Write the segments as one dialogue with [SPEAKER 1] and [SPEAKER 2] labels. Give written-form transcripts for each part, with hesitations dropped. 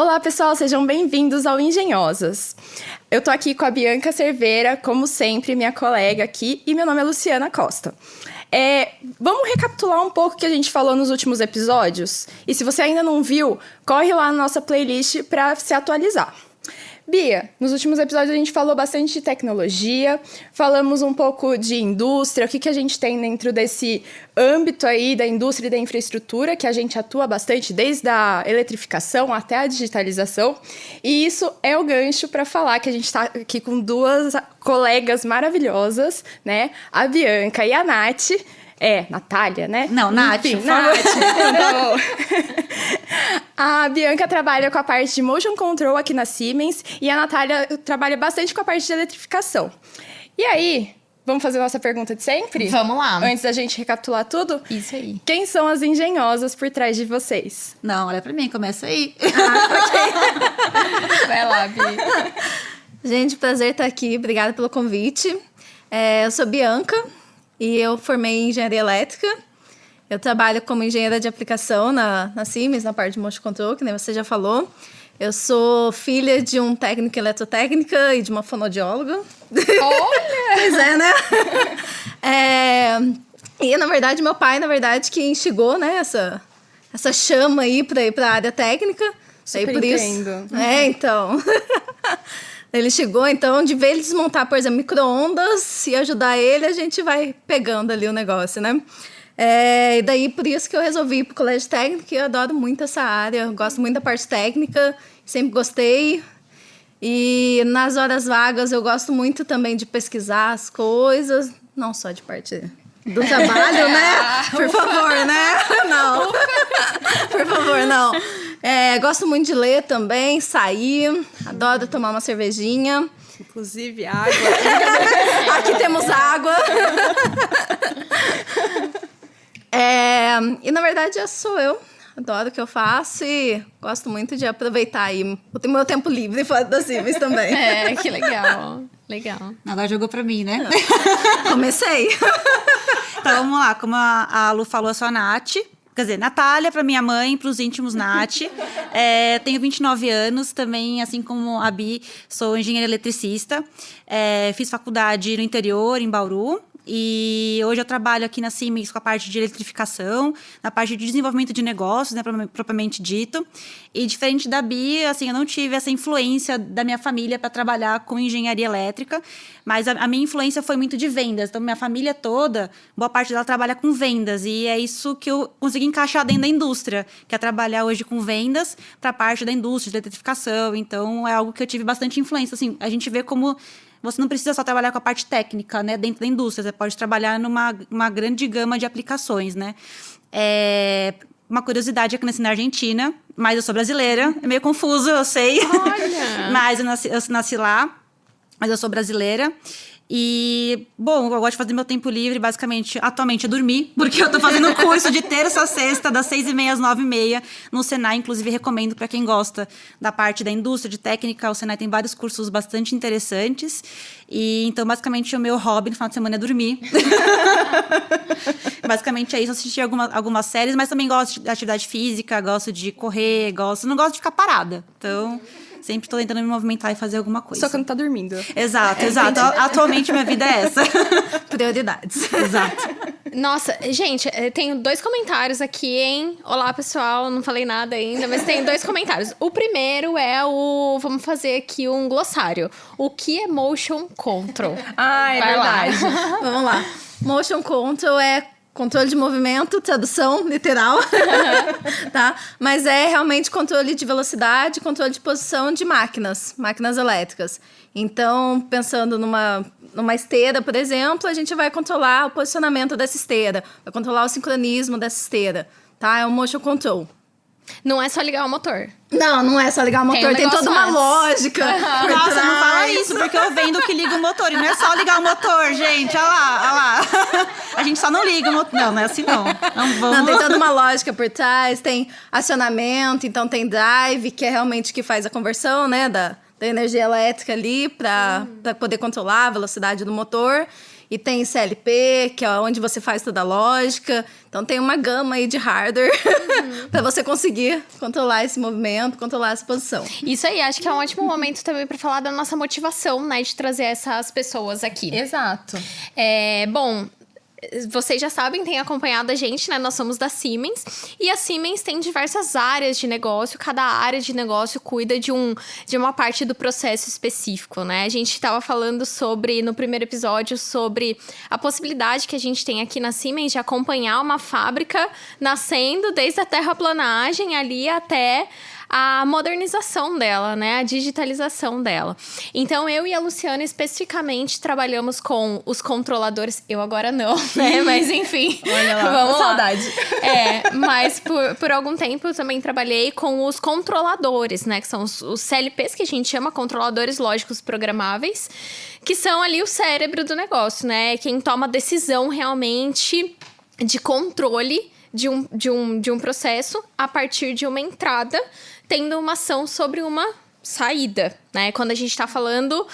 [SPEAKER 1] Olá, pessoal, sejam bem-vindos ao Engenhosas. Eu tô aqui com a Bianca Cerveira, como sempre, minha colega aqui, e meu nome é Luciana Costa. Vamos recapitular um pouco o que a gente falou nos últimos episódios? E se você ainda não viu, corre lá na nossa playlist para se atualizar. Bia, nos últimos episódios a gente falou bastante de tecnologia, falamos um pouco de indústria, o que a gente tem dentro desse âmbito aí da indústria e da infraestrutura, que a gente atua bastante desde a eletrificação até a digitalização. E isso é o gancho para falar que a gente está aqui com duas colegas maravilhosas, né? A Bianca e a Nath. Natália, né?
[SPEAKER 2] Não, Nath.
[SPEAKER 1] Enfim, Nath. A Bianca trabalha com a parte de motion control aqui na Siemens e a Natália trabalha bastante com a parte de eletrificação. E aí, vamos fazer nossa pergunta de sempre?
[SPEAKER 3] Vamos lá.
[SPEAKER 1] Antes da gente recapitular tudo?
[SPEAKER 3] Isso aí.
[SPEAKER 1] Quem são as engenhosas por trás de vocês?
[SPEAKER 2] Não, olha pra mim, começa aí.
[SPEAKER 1] Ok. Vai lá, Bi.
[SPEAKER 4] Gente, prazer estar aqui. Obrigada pelo convite. Eu sou Bianca e eu formei em engenharia elétrica. Eu trabalho como engenheira de aplicação na Siemens, na parte de motion control, que nem você já falou. Eu sou filha de um técnico em eletrotécnica e de uma fonoaudióloga.
[SPEAKER 1] Olha!
[SPEAKER 4] Pois é, né? E, na verdade, meu pai, que instigou, né, essa chama aí para ir para a área técnica.
[SPEAKER 1] Super
[SPEAKER 4] por
[SPEAKER 1] entendo.
[SPEAKER 4] Isso. Então... Ele chegou, então, de ver ele desmontar, por exemplo, micro-ondas e ajudar ele, a gente vai pegando ali o negócio, né? E daí, por isso que eu resolvi ir pro colégio técnico, e eu adoro muito essa área, eu gosto muito da parte técnica, sempre gostei. E nas horas vagas eu gosto muito também de pesquisar as coisas, não só de parte do trabalho, né? Por favor, né? Não. Por favor, não. Gosto muito de ler também, sair, adoro tomar uma cervejinha.
[SPEAKER 1] Inclusive água.
[SPEAKER 4] Aqui temos água. E na verdade sou eu. Adoro o que eu faço e gosto muito de aproveitar aí o meu tempo livre fora das Siemens também.
[SPEAKER 3] Que legal. Legal.
[SPEAKER 2] Agora jogou pra mim, né?
[SPEAKER 4] Comecei.
[SPEAKER 2] Então, vamos lá. Como a Lu falou, eu sou a Nath. Quer dizer, Natália, para minha mãe, para os íntimos, Nath. Tenho 29 anos, também, assim como a Bi, sou engenheira eletricista. Fiz faculdade no interior, em Bauru. E hoje eu trabalho aqui na Siemens com a parte de eletrificação, na parte de desenvolvimento de negócios, né, propriamente dito. E diferente da Bia, assim, eu não tive essa influência da minha família para trabalhar com engenharia elétrica, mas a minha influência foi muito de vendas. Então, minha família toda, boa parte dela trabalha com vendas, e é isso que eu consegui encaixar dentro da indústria, que é trabalhar hoje com vendas para a parte da indústria de eletrificação. Então, é algo que eu tive bastante influência. Assim, a gente vê como você não precisa só trabalhar com a parte técnica, né, dentro da indústria. Você pode trabalhar numa grande gama de aplicações, né? Uma curiosidade é que eu nasci na Argentina, mas eu sou brasileira. É meio confuso, eu sei.
[SPEAKER 3] Olha!
[SPEAKER 2] Mas eu nasci lá, mas eu sou brasileira. E, bom, eu gosto de fazer meu tempo livre, basicamente, atualmente, é dormir, porque eu tô fazendo curso de terça a sexta, das 6h30 às 9h30, no Senai. Inclusive, recomendo para quem gosta da parte da indústria, de técnica. O Senai tem vários cursos bastante interessantes. E, então, basicamente, o meu hobby no final de semana é dormir. Basicamente é isso, assistir algumas séries, mas também gosto de atividade física, gosto de correr, não gosto de ficar parada. Então, sempre estou tentando me movimentar e fazer alguma coisa.
[SPEAKER 1] Só quando tá dormindo.
[SPEAKER 2] Exato. Atualmente, minha vida é essa.
[SPEAKER 4] Prioridades.
[SPEAKER 2] Exato.
[SPEAKER 3] Nossa, gente, tenho 2 comentários aqui, hein? Olá, pessoal, não falei nada ainda, mas tenho 2 comentários. O primeiro é vamos fazer aqui um glossário. O que é motion control?
[SPEAKER 1] É
[SPEAKER 3] Vai
[SPEAKER 1] verdade.
[SPEAKER 3] lá.
[SPEAKER 4] Vamos lá. Motion control é controle de movimento, tradução literal, tá? Mas é realmente controle de velocidade, controle de posição de máquinas elétricas. Então, pensando numa esteira, por exemplo, a gente vai controlar o posicionamento dessa esteira, vai controlar o sincronismo dessa esteira, tá? É um motion control.
[SPEAKER 3] Não é só ligar o motor.
[SPEAKER 4] Não é só ligar o motor, tem toda uma lógica.
[SPEAKER 2] Nossa, não fala isso, porque eu vendo que liga o motor. E não é só ligar o motor, gente. Olha lá. A gente só não liga o motor. Não é assim, não.
[SPEAKER 4] Não, tem toda uma lógica por trás, tem acionamento, então tem drive, que é realmente que faz a conversão, né, da energia elétrica ali para poder controlar a velocidade do motor. E tem CLP, que é onde você faz toda a lógica. Então tem uma gama aí de hardware para você conseguir controlar esse movimento, controlar essa posição.
[SPEAKER 3] Isso aí, acho que é um ótimo momento também para falar da nossa motivação, né, de trazer essas pessoas aqui.
[SPEAKER 1] Exato.
[SPEAKER 3] Bom, vocês já sabem, têm acompanhado a gente, né? Nós somos da Siemens. E a Siemens tem diversas áreas de negócio. Cada área de negócio cuida de uma parte do processo específico, né? A gente estava falando no primeiro episódio, sobre a possibilidade que a gente tem aqui na Siemens de acompanhar uma fábrica nascendo desde a terraplanagem ali até a modernização dela, né? A digitalização dela. Então, eu e a Luciana, especificamente, trabalhamos com os controladores. Eu agora não, né? Mas, enfim.
[SPEAKER 1] Olha lá,
[SPEAKER 3] vamos lá.
[SPEAKER 1] saudade.
[SPEAKER 3] Mas por algum tempo eu também trabalhei com os controladores, né? Que são os CLPs, que a gente chama controladores lógicos programáveis, que são ali o cérebro do negócio, né? Quem toma decisão realmente de controle de um processo a partir de uma entrada, tendo uma ação sobre uma saída, né? Quando a gente está falando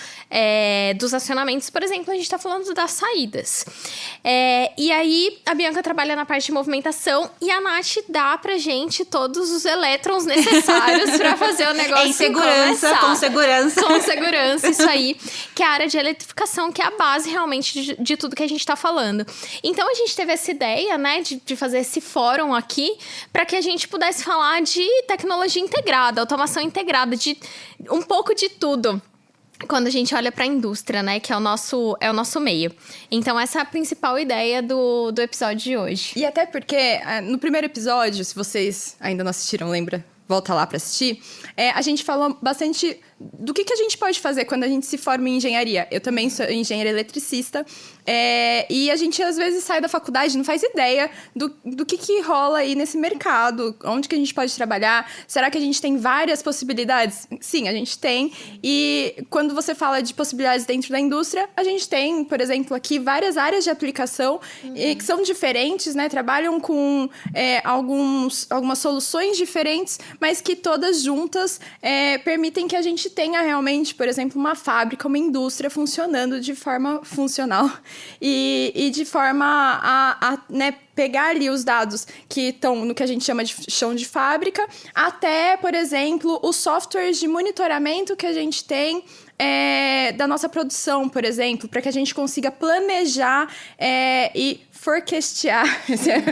[SPEAKER 3] dos acionamentos, por exemplo, a gente está falando das saídas. E aí, a Bianca trabalha na parte de movimentação e a Nath dá pra gente todos os elétrons necessários para fazer o negócio
[SPEAKER 2] Em segurança,
[SPEAKER 3] começar.
[SPEAKER 2] com segurança.
[SPEAKER 3] Com segurança, isso aí. Que é a área de eletrificação, que é a base realmente de tudo que a gente tá falando. Então, a gente teve essa ideia, né, de fazer esse fórum aqui, para que a gente pudesse falar de tecnologia integrada, automação integrada, de um pouco de tudo. Quando a gente olha para a indústria, né? Que é o nosso meio. Então, essa é a principal ideia do episódio de hoje.
[SPEAKER 1] E até porque, no primeiro episódio, se vocês ainda não assistiram, lembra? Volta lá para assistir. A gente falou bastante do que a gente pode fazer quando a gente se forma em engenharia. Eu também sou engenheira eletricista. E a gente, às vezes, sai da faculdade e não faz ideia do que rola aí nesse mercado. Onde que a gente pode trabalhar? Será que a gente tem várias possibilidades? Sim, a gente tem. E quando você fala de possibilidades dentro da indústria, a gente tem, por exemplo, aqui várias áreas de aplicação que são diferentes, né? Trabalham com algumas soluções diferentes, mas que todas juntas permitem que a gente tenha realmente, por exemplo, uma fábrica, uma indústria funcionando de forma funcional e de forma a né, pegar ali os dados que estão no que a gente chama de chão de fábrica, até, por exemplo, os softwares de monitoramento que a gente tem da nossa produção, por exemplo, para que a gente consiga planejar e forecastear. Esse é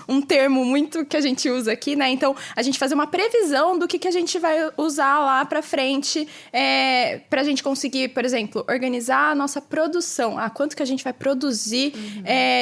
[SPEAKER 1] um termo muito que a gente usa aqui, né? Então, a gente fazer uma previsão do que a gente vai usar lá para frente para a gente conseguir, por exemplo, organizar a nossa produção. Quanto que a gente vai produzir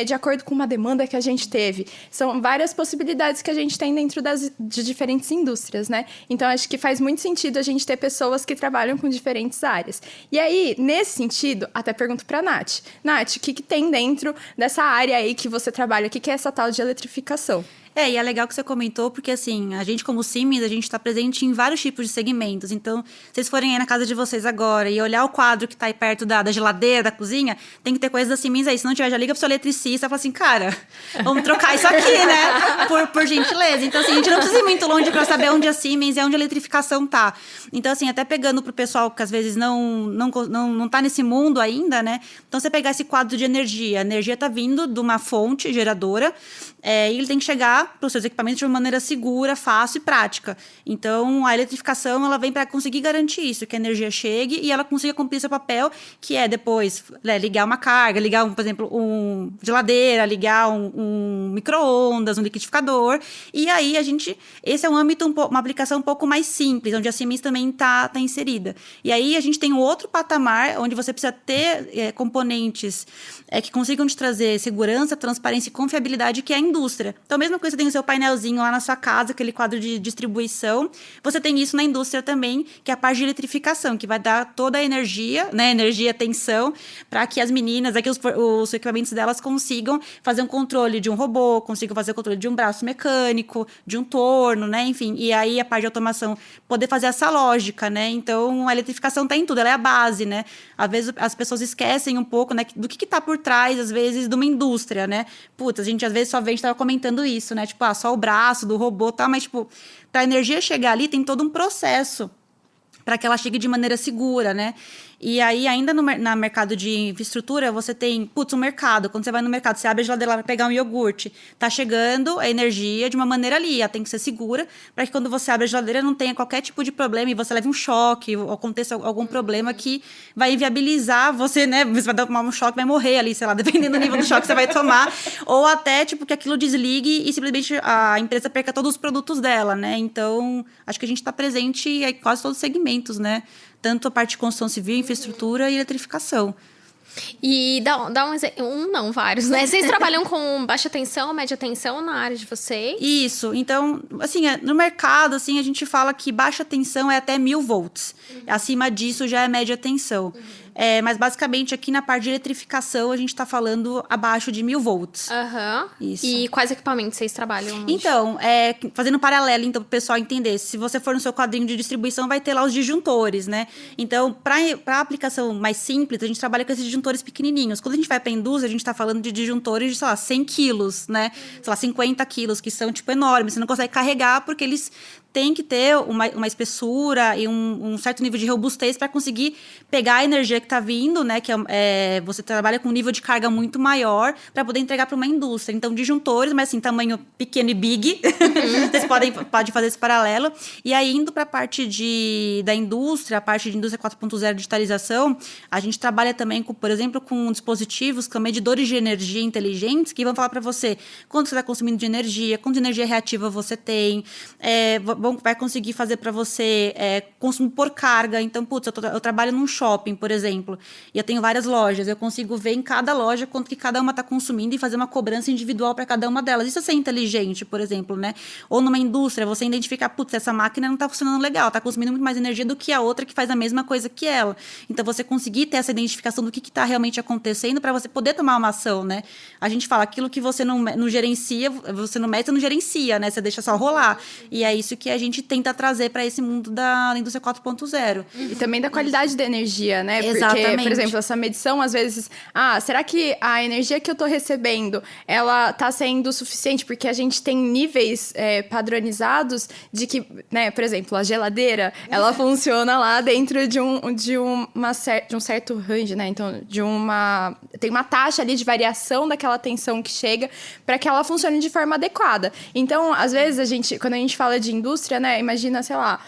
[SPEAKER 1] de acordo com uma demanda que a gente teve. São várias possibilidades que a gente tem dentro de diferentes indústrias, né? Então, acho que faz muito sentido a gente ter pessoas que trabalham com diferentes áreas. E aí, nesse sentido, até pergunto para a Nath. Nath, o que tem dentro dessa área aí que você trabalha? O que é essa tal de eletrificação?
[SPEAKER 2] E é legal que você comentou, porque assim, a gente como Siemens, a gente está presente em vários tipos de segmentos. Então, se vocês forem aí na casa de vocês agora e olhar o quadro que está aí perto da geladeira, da cozinha, tem que ter coisa da Siemens aí. Se não tiver, já liga pro seu eletricista e fala assim, cara, vamos trocar isso aqui, né? Por gentileza. Então, assim, a gente não precisa ir muito longe para saber onde a Siemens é, onde a eletrificação tá. Então, assim, até pegando pro pessoal que às vezes não tá nesse mundo ainda, né? Então, você pegar esse quadro de energia. A energia tá vindo de uma fonte geradora e ele tem que chegar para os seus equipamentos de uma maneira segura, fácil e prática. Então, a eletrificação ela vem para conseguir garantir isso, que a energia chegue e ela consiga cumprir seu papel, que é depois ligar uma carga, ligar, por exemplo, uma geladeira, ligar um micro-ondas, um liquidificador. E aí, esse é um âmbito, uma aplicação um pouco mais simples, onde a Siemens também está inserida. E aí, a gente tem um outro patamar, onde você precisa ter componentes que consigam te trazer segurança, transparência e confiabilidade, que é a indústria. Então, mesmo que você tenha o seu painelzinho lá na sua casa, aquele quadro de distribuição, você tem isso na indústria também, que é a parte de eletrificação, que vai dar toda a energia, né, energia, tensão, para que as meninas, aqui os equipamentos delas consigam fazer um controle de um robô, consigam fazer o controle de um braço mecânico, de um torno, né, enfim. E aí, a parte de automação, poder fazer essa lógica, né? Então, a eletrificação está em tudo, ela é a base, né? Às vezes, as pessoas esquecem um pouco, né, do que está por trás, às vezes, de uma indústria, né? Putz, a gente, às vezes, só vê, a gente estava comentando isso, né? Tipo, só o braço do robô, tá? Mas, tipo, pra energia chegar ali, tem todo um processo para que ela chegue de maneira segura, né? E aí, ainda no mercado de infraestrutura, você tem, um mercado. Quando você vai no mercado, você abre a geladeira lá para pegar um iogurte. Tá chegando a energia de uma maneira ali. Ela tem que ser segura para que quando você abre a geladeira não tenha qualquer tipo de problema e você leve um choque ou aconteça algum problema que vai inviabilizar você, né? Você vai tomar um choque, vai morrer ali, sei lá, dependendo do nível do choque que você vai tomar. Ou até, que aquilo desligue e simplesmente a empresa perca todos os produtos dela, né? Então, acho que a gente está presente em quase todos os segmentos, né? Tanto a parte de construção civil, infraestrutura e eletrificação.
[SPEAKER 3] E dá um exemplo. Não, vários, né? Vocês trabalham com baixa tensão, média tensão na área de vocês?
[SPEAKER 2] Isso. Então, assim, no mercado, assim, a gente fala que baixa tensão é até 1000 volts. Acima disso já é média tensão. Mas, basicamente, aqui na parte de eletrificação, a gente está falando abaixo de 1000 volts.
[SPEAKER 3] Aham.
[SPEAKER 2] Isso.
[SPEAKER 3] E quais equipamentos vocês trabalham?
[SPEAKER 2] Então, fazendo um paralelo, então, para o pessoal entender. Se você for no seu quadrinho de distribuição, vai ter lá os disjuntores, né? Então, para a aplicação mais simples, a gente trabalha com esses disjuntores pequenininhos. Quando a gente vai para a indústria, a gente está falando de disjuntores de, sei lá, 100 quilos, né? Sei lá, 50 quilos, que são, enormes. Você não consegue carregar porque eles têm que ter uma espessura e um certo nível de robustez para conseguir pegar a energia que está vindo, né? Que você trabalha com um nível de carga muito maior para poder entregar para uma indústria. Então, disjuntores, mas assim, tamanho pequeno e big. Vocês podem fazer esse paralelo. E aí, indo para a parte da indústria, a parte de indústria 4.0 digitalização, a gente trabalha também, por exemplo, com dispositivos, com medidores de energia inteligentes, que vão falar para você quanto você está consumindo de energia, quanto de energia reativa você tem, vai conseguir fazer para você consumo por carga. Então, eu trabalho num shopping, por exemplo, e eu tenho várias lojas. Eu consigo ver em cada loja quanto que cada uma está consumindo e fazer uma cobrança individual para cada uma delas. Isso é ser inteligente, por exemplo, né? Ou numa indústria, você identificar, essa máquina não está funcionando legal, está consumindo muito mais energia do que a outra que faz a mesma coisa que ela. Então, você conseguir ter essa identificação do que está realmente acontecendo para você poder tomar uma ação, né? A gente fala, aquilo que você não gerencia, você não mete, você não gerencia, né? Você deixa só rolar. E é isso que a gente tenta trazer para esse mundo da indústria 4.0.
[SPEAKER 1] E também da qualidade da energia, né?
[SPEAKER 2] Exatamente.
[SPEAKER 1] Porque, por exemplo, essa medição, às vezes... será que a energia que eu tô recebendo, ela tá sendo suficiente? Porque a gente tem níveis padronizados de que, né? Por exemplo, a geladeira, ela funciona lá dentro de um certo range, né? Então, tem uma taxa ali de variação daquela tensão que chega para que ela funcione de forma adequada. Então, às vezes, quando a gente fala de indústria, né? Imagina, sei lá,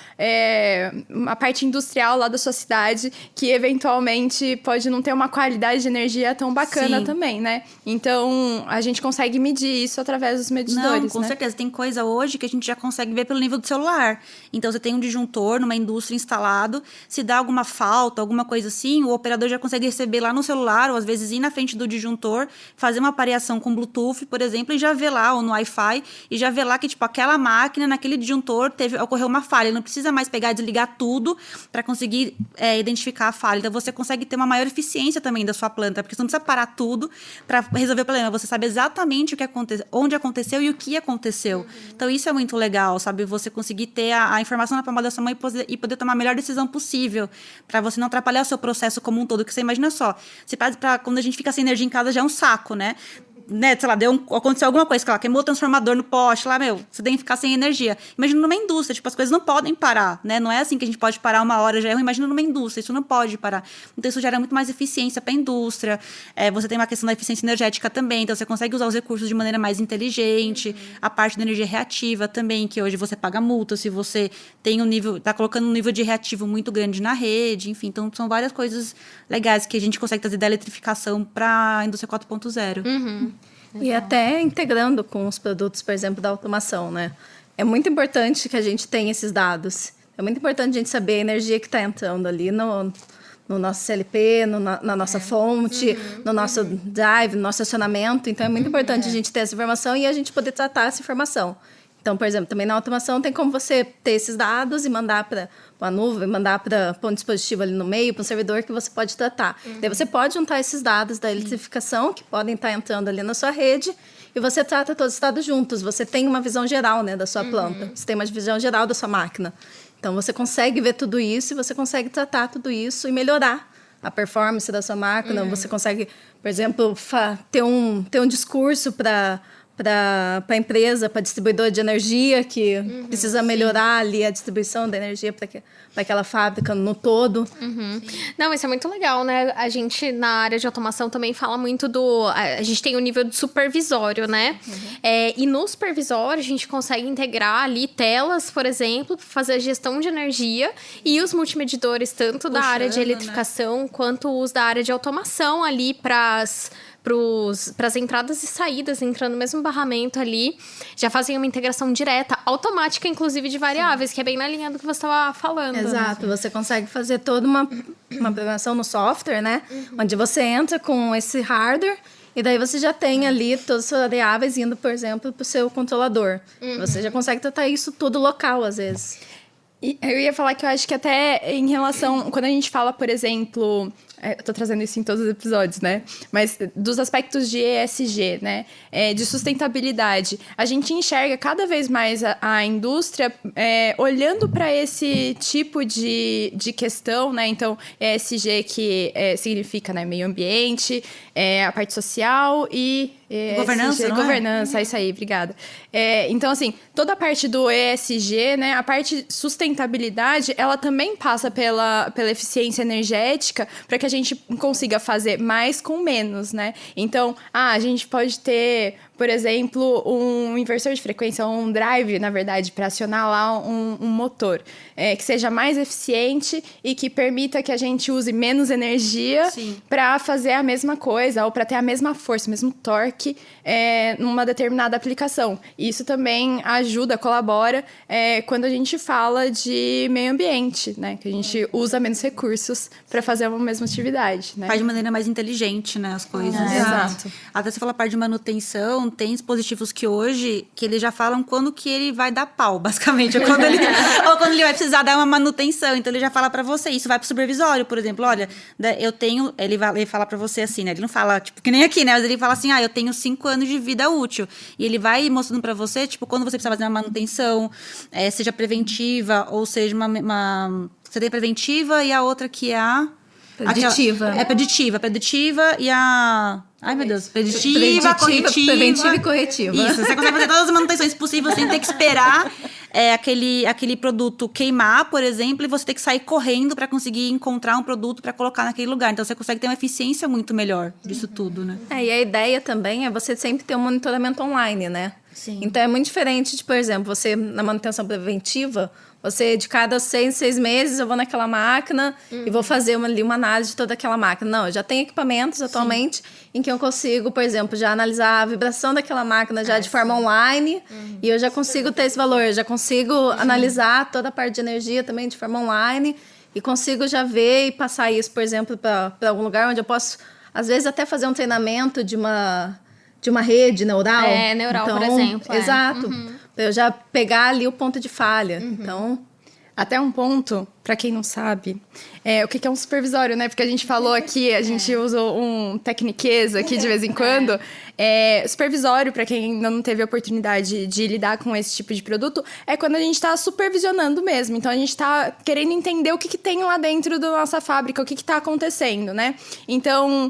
[SPEAKER 1] uma parte industrial lá da sua cidade que eventualmente pode não ter uma qualidade de energia tão bacana. Sim. Também, né? Então, a gente consegue medir isso através dos medidores,
[SPEAKER 2] Não, com certeza. Tem coisa hoje que a gente já consegue ver pelo nível do celular. Então, você tem um disjuntor numa indústria instalado, se dá alguma falta, alguma coisa assim, o operador já consegue receber lá no celular, ou às vezes ir na frente do disjuntor, fazer uma pareação com Bluetooth, por exemplo, e já ver lá, ou no Wi-Fi, e já ver lá que, aquela máquina, naquele disjuntor, ocorreu uma falha. Ele não precisa mais pegar e desligar tudo para conseguir identificar a falha. Então, você consegue ter uma maior eficiência também da sua planta, porque você não precisa parar tudo para resolver o problema. Você sabe exatamente onde aconteceu e o que aconteceu. Então, isso é muito legal, sabe? Você conseguir ter a informação na palma da sua mão e poder tomar a melhor decisão possível, para você não atrapalhar o seu processo como um todo. Que você imagina só, quando a gente fica sem energia em casa, já é um saco, né? Sei lá, aconteceu alguma coisa, queimou o transformador no poste, você tem que ficar sem energia. Imagina numa indústria, as coisas não podem parar, né? Não é assim que a gente pode parar uma hora, já é ruim. Imagina numa indústria, isso não pode parar. Então, isso gera muito mais eficiência para a indústria. Você tem uma questão da eficiência energética também, então você consegue usar os recursos de maneira mais inteligente. A parte da energia reativa também, que hoje você paga multa se você tem tá colocando um nível de reativo muito grande na rede, enfim. Então, são várias coisas legais que a gente consegue trazer da eletrificação para a indústria 4.0.
[SPEAKER 3] Uhum.
[SPEAKER 4] E até integrando com os produtos, por exemplo, da automação, né? É muito importante que a gente tenha esses dados. É muito importante a gente saber a energia que está entrando ali no nosso CLP, na nossa fonte, no nosso drive, no nosso acionamento. Então, é muito importante a gente ter essa informação e a gente poder tratar essa informação. Então, por exemplo, também na automação tem como você ter esses dados e mandar para uma nuvem, mandar para um dispositivo ali no meio, para um servidor que você pode tratar. Daí você pode juntar esses dados da eletrificação, que podem estar entrando ali na sua rede, e você trata todos os dados juntos. Você tem uma visão geral, né, da sua planta. Você tem uma visão geral da sua máquina. Então, você consegue ver tudo isso e você consegue tratar tudo isso e melhorar a performance da sua máquina. Você consegue, por exemplo, ter um discurso para para a empresa, para distribuidor de energia, que precisa melhorar ali a distribuição da energia para aquela fábrica no todo.
[SPEAKER 3] Não, isso é muito legal, né? A gente, na área de automação, também fala muito a gente tem o nível de supervisório, né? E no supervisório, a gente consegue integrar ali telas, por exemplo, para fazer a gestão de energia e os multimedidores, tanto da área de eletrificação, quanto os da área de automação ali para as entradas e saídas, entrando no mesmo barramento ali, já fazem uma integração direta, automática, inclusive, de variáveis, que é bem na linha do que você estava falando.
[SPEAKER 4] Exato, você consegue fazer toda uma programação no software, né? Onde você entra com esse hardware e daí você já tem ali todas as variáveis indo, por exemplo, para o seu controlador. Você já consegue tratar isso tudo local, às vezes.
[SPEAKER 1] E eu ia falar que eu acho que até em relação... Quando a gente fala, por exemplo... eu tô trazendo isso em todos os episódios, né? Mas dos aspectos de ESG, né? De sustentabilidade. A gente enxerga cada vez mais a indústria olhando para esse tipo de questão, né? Então, ESG que significa, né, meio ambiente, a parte social e...
[SPEAKER 2] governança,
[SPEAKER 1] ESG,
[SPEAKER 2] não é?
[SPEAKER 1] governança, isso aí, obrigada. Então, assim, toda a parte do ESG, né? A parte de sustentabilidade, ela também passa pela eficiência energética para que a gente consiga fazer mais com menos, né? Então, a gente pode ter, por exemplo, um inversor de frequência, ou um drive, na verdade, para acionar lá um motor, que seja mais eficiente e que permita que a gente use menos energia para fazer a mesma coisa ou para ter a mesma força, o mesmo torque numa determinada aplicação. Isso também ajuda, colabora quando a gente fala de meio ambiente, né? Que a gente usa menos recursos para fazer uma mesma atividade, né?
[SPEAKER 2] Faz de maneira mais inteligente, né, as coisas.
[SPEAKER 1] Exato.
[SPEAKER 2] Até você fala a parte de manutenção, tem dispositivos que hoje, que eles já falam quando que ele vai dar pau, basicamente. Ou quando ele vai precisar dar uma manutenção. Então, ele já fala pra você. Isso vai pro supervisório, por exemplo. Olha, eu tenho... Ele fala pra você assim, né? Ele não fala, tipo, que nem aqui, né? Mas ele fala assim, eu tenho 5 anos de vida útil. E ele vai mostrando pra você, tipo, quando você precisa fazer uma manutenção, seja preventiva, ou seja você tem preventiva e a outra que é a...
[SPEAKER 4] Preditiva.
[SPEAKER 2] Preditiva e a... Ai, meu Deus. Preditiva, corretiva.
[SPEAKER 4] Preventiva e corretiva.
[SPEAKER 2] Isso, você consegue fazer todas as manutenções possíveis sem ter que esperar aquele produto queimar, por exemplo, e você ter que sair correndo para conseguir encontrar um produto para colocar naquele lugar. Então, você consegue ter uma eficiência muito melhor disso tudo, né?
[SPEAKER 4] E a ideia também é você sempre ter um monitoramento online, né?
[SPEAKER 2] Sim.
[SPEAKER 4] Então, é muito diferente de, por exemplo, você na manutenção preventiva... Você, de cada 6 meses, eu vou naquela máquina e vou fazer uma análise de toda aquela máquina. Não, eu já tenho equipamentos atualmente em que eu consigo, por exemplo, já analisar a vibração daquela máquina já de forma online e eu já consigo ter esse valor. Eu já consigo analisar toda a parte de energia também de forma online e consigo já ver e passar isso, por exemplo, para algum lugar onde eu posso, às vezes, até fazer um treinamento de uma rede neural.
[SPEAKER 3] Neural, por exemplo.
[SPEAKER 4] Exato. Pra eu já pegar ali o ponto de falha. Então,
[SPEAKER 1] até um ponto, para quem não sabe, o que é um supervisório, né? Porque a gente falou aqui, a gente usa um tecniquez aqui de vez em quando. Supervisório, para quem ainda não teve a oportunidade de lidar com esse tipo de produto, é quando a gente está supervisionando mesmo. Então, a gente está querendo entender o que tem lá dentro da nossa fábrica, o que está acontecendo, né? Então,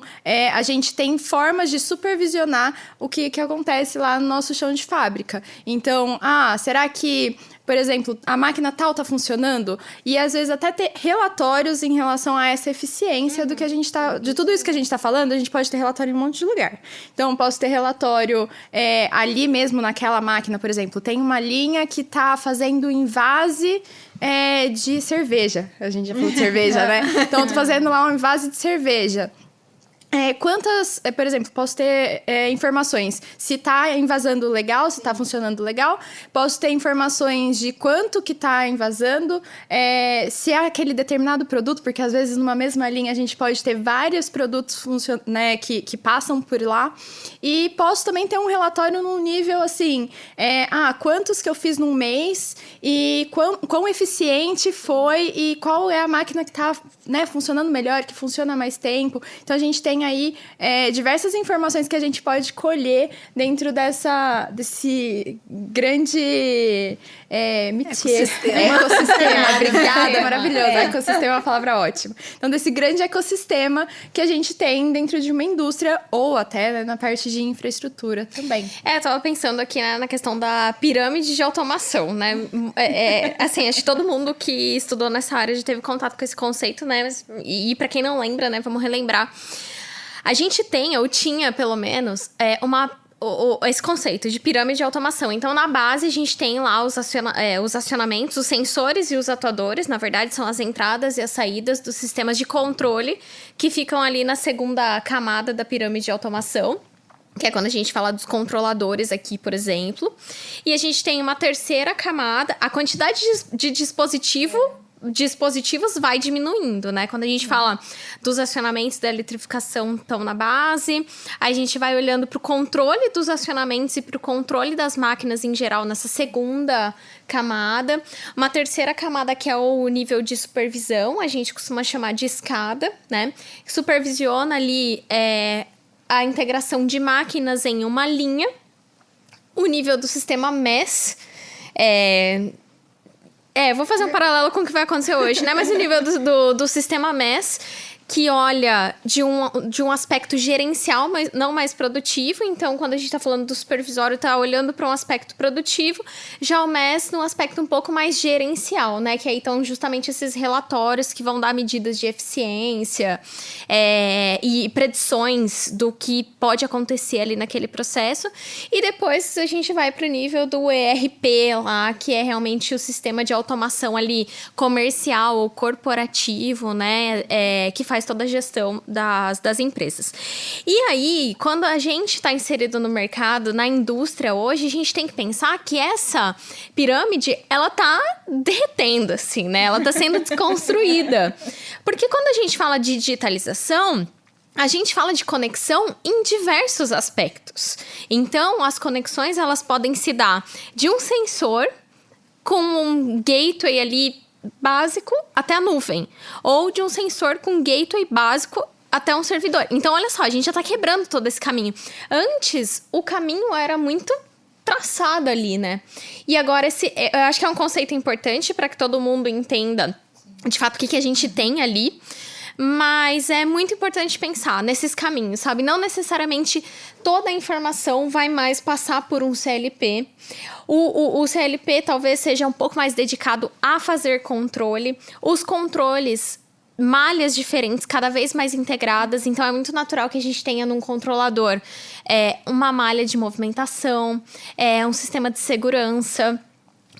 [SPEAKER 1] a gente tem formas de supervisionar o que acontece lá no nosso chão de fábrica. Então, será que... Por exemplo, a máquina tal está funcionando e às vezes até ter relatórios em relação a essa eficiência do que a gente de tudo isso que a gente está falando, a gente pode ter relatório em um monte de lugar. Então, posso ter relatório ali mesmo naquela máquina, por exemplo, tem uma linha que está fazendo envase de cerveja. A gente já falou de cerveja, né? Então, estou fazendo lá um envase de cerveja. Por exemplo, posso ter informações se está invasando legal, se está funcionando legal. Posso ter informações de quanto que está invasando, se é aquele determinado produto, porque às vezes numa mesma linha a gente pode ter vários produtos né, que passam por lá. E posso também ter um relatório num nível assim, quantos que eu fiz num mês e quão eficiente foi e qual é a máquina que está, né, funcionando melhor, que funciona há mais tempo. Então, a gente tem tem aí diversas informações que a gente pode colher dentro desse grande métier. Ecossistema. Obrigada, maravilhoso. Ecossistema é uma palavra ótima. Então, desse grande ecossistema que a gente tem dentro de uma indústria ou até, né, na parte de infraestrutura também.
[SPEAKER 3] Eu tava pensando aqui, né, na questão da pirâmide de automação, né? Assim, acho que todo mundo que estudou nessa área já teve contato com esse conceito, né? E para quem não lembra, né, vamos relembrar. A gente tem, ou tinha pelo menos, esse conceito de pirâmide de automação. Então, na base, a gente tem lá os acionamentos, os sensores e os atuadores. Na verdade, são as entradas e as saídas dos sistemas de controle que ficam ali na segunda camada da pirâmide de automação, que é quando a gente fala dos controladores aqui, por exemplo. E a gente tem uma terceira camada, a quantidade de dispositivos vai diminuindo, né? Quando a gente fala dos acionamentos da eletrificação estão na base, aí a gente vai olhando para o controle dos acionamentos e para o controle das máquinas em geral nessa segunda camada. Uma terceira camada que é o nível de supervisão, a gente costuma chamar de escada, né? Supervisiona ali a integração de máquinas em uma linha. O nível do sistema MES vou fazer um paralelo com o que vai acontecer hoje, né? Mas o nível do sistema MES, que olha de um aspecto gerencial, mas não mais produtivo. Então, quando a gente está falando do supervisório, está olhando para um aspecto produtivo. Já o MES, num aspecto um pouco mais gerencial, né? Que aí estão justamente esses relatórios que vão dar medidas de eficiência e predições do que pode acontecer ali naquele processo. E depois a gente vai para o nível do ERP lá, que é realmente o sistema de automação ali comercial ou corporativo, né? Que faz toda a gestão das empresas. E aí, quando a gente está inserido no mercado, na indústria hoje, a gente tem que pensar que essa pirâmide, ela tá derretendo, assim, né? Ela tá sendo desconstruída. Porque quando a gente fala de digitalização, a gente fala de conexão em diversos aspectos. Então, as conexões, elas podem se dar de um sensor com um gateway ali básico até a nuvem, ou de um sensor com gateway básico até um servidor. Então, olha só, a gente já tá quebrando todo esse caminho. Antes, o caminho era muito traçado ali, né? E agora, eu acho que é um conceito importante para que todo mundo entenda, de fato, o que a gente tem ali. Mas é muito importante pensar nesses caminhos, sabe? Não necessariamente toda a informação vai mais passar por um CLP. O CLP talvez seja um pouco mais dedicado a fazer controle. Os controles, malhas diferentes, cada vez mais integradas. Então, é muito natural que a gente tenha num controlador uma malha de movimentação, um sistema de segurança,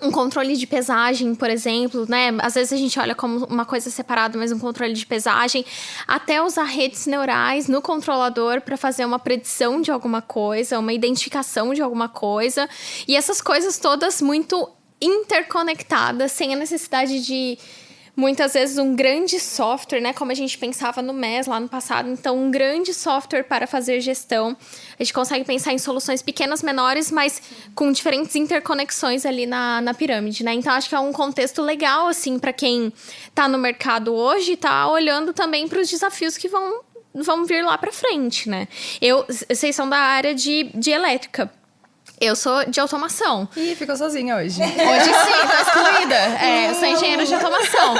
[SPEAKER 3] um controle de pesagem, por exemplo, né? Às vezes a gente olha como uma coisa separada, mas um controle de pesagem. Até usar redes neurais no controlador para fazer uma predição de alguma coisa, uma identificação de alguma coisa. E essas coisas todas muito interconectadas, sem a necessidade de, muitas vezes, um grande software, né? Como a gente pensava no MES lá no passado. Então, um grande software para fazer gestão. A gente consegue pensar em soluções pequenas, menores, mas com diferentes interconexões ali na pirâmide, né? Então, acho que é um contexto legal, assim, para quem tá no mercado hoje, tá olhando também para os desafios que vão vir lá para frente, né? Vocês são da área de elétrica. Eu sou de automação.
[SPEAKER 1] Ih, ficou sozinha hoje.
[SPEAKER 3] Hoje sim, tô excluída. Eu sou engenheira de automação.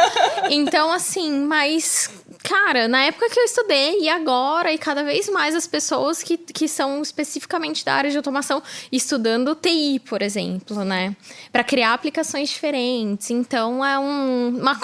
[SPEAKER 3] Então, assim, mas, cara, na época que eu estudei e agora, e cada vez mais as pessoas que são especificamente da área de automação estudando TI, por exemplo, né? Para criar aplicações diferentes. Então, é uma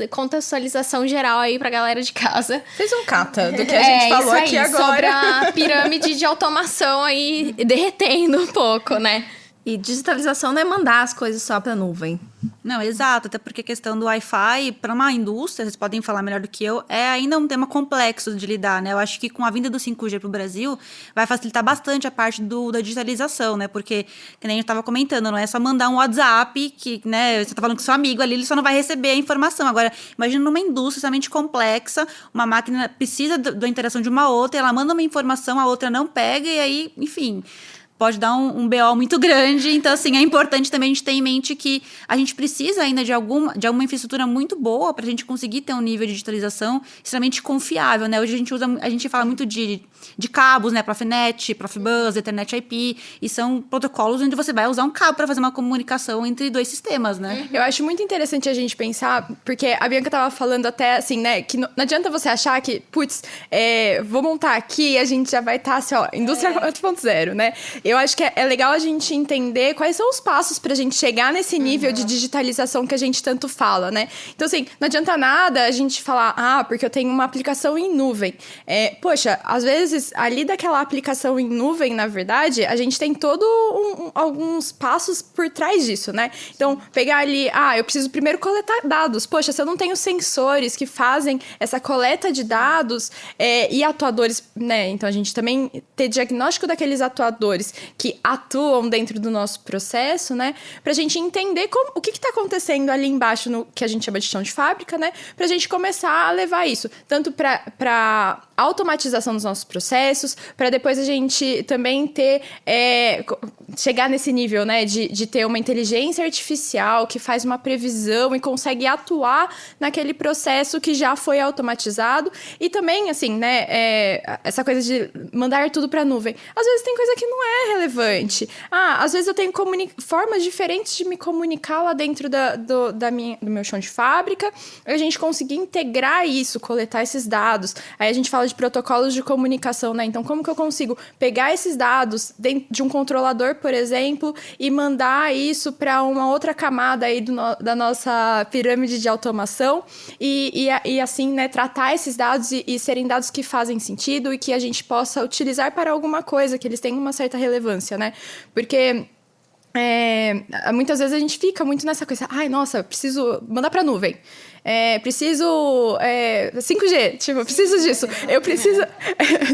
[SPEAKER 3] contextualização geral aí pra galera de casa.
[SPEAKER 1] Fez um cata do que a gente falou aqui agora.
[SPEAKER 3] Sobre a pirâmide de automação aí derretendo um pouco, né?
[SPEAKER 4] E digitalização não é mandar as coisas só para a nuvem.
[SPEAKER 2] Não, exato. Até porque a questão do Wi-Fi, para uma indústria, vocês podem falar melhor do que eu, é ainda um tema complexo de lidar, né? Eu acho que com a vinda do 5G para o Brasil, vai facilitar bastante a parte da digitalização, né? Porque, que nem eu estava comentando, não é só mandar um WhatsApp, que, né, você está falando com seu amigo ali, ele só não vai receber a informação. Agora, imagina numa indústria extremamente complexa, uma máquina precisa da interação de uma outra, ela manda uma informação, a outra não pega, e aí, enfim, pode dar um BO muito grande. Então, assim, é importante também a gente ter em mente que a gente precisa ainda de alguma infraestrutura muito boa para a gente conseguir ter um nível de digitalização extremamente confiável, né? Hoje a gente fala muito de cabos, né? Profinet, Profibus, Ethernet IP, e são protocolos onde você vai usar um cabo para fazer uma comunicação entre 2 sistemas, né?
[SPEAKER 1] Eu acho muito interessante a gente pensar, porque a Bianca tava falando até assim, né, que não adianta você achar que, putz, vou montar aqui e a gente já vai estar assim, ó, indústria 4.0, né? Eu acho que é legal a gente entender quais são os passos pra gente chegar nesse nível de digitalização que a gente tanto fala, né? Então, assim, não adianta nada a gente falar, porque eu tenho uma aplicação em nuvem. Poxa, às vezes, ali daquela aplicação em nuvem, na verdade, a gente tem alguns passos por trás disso, né? Então, pegar ali, eu preciso primeiro coletar dados. Poxa, se eu não tenho sensores que fazem essa coleta de dados e atuadores, né? Então, a gente também ter diagnóstico daqueles atuadores que atuam dentro do nosso processo, né? Pra gente entender o que tá acontecendo ali embaixo no que a gente chama de chão de fábrica, né? Pra gente começar a levar isso, tanto pra automatização dos nossos processos, para depois a gente também ter chegar nesse nível, né, de ter uma inteligência artificial que faz uma previsão e consegue atuar naquele processo que já foi automatizado. E também, assim, né, essa coisa de mandar tudo para a nuvem. Às vezes tem coisa que não é relevante. Às vezes eu tenho formas diferentes de me comunicar lá dentro do meu chão de fábrica, a gente conseguir integrar isso, coletar esses dados. Aí a gente fala de protocolos de comunicação, né? Então, como que eu consigo pegar esses dados dentro de um controlador, por exemplo, e mandar isso para uma outra camada aí da nossa pirâmide de automação e assim, né, tratar esses dados e serem dados que fazem sentido e que a gente possa utilizar para alguma coisa, que eles tenham uma certa relevância, né? Porque muitas vezes a gente fica muito nessa coisa, nossa, preciso mandar para nuvem. Preciso 5G, tipo, preciso disso. Eu preciso...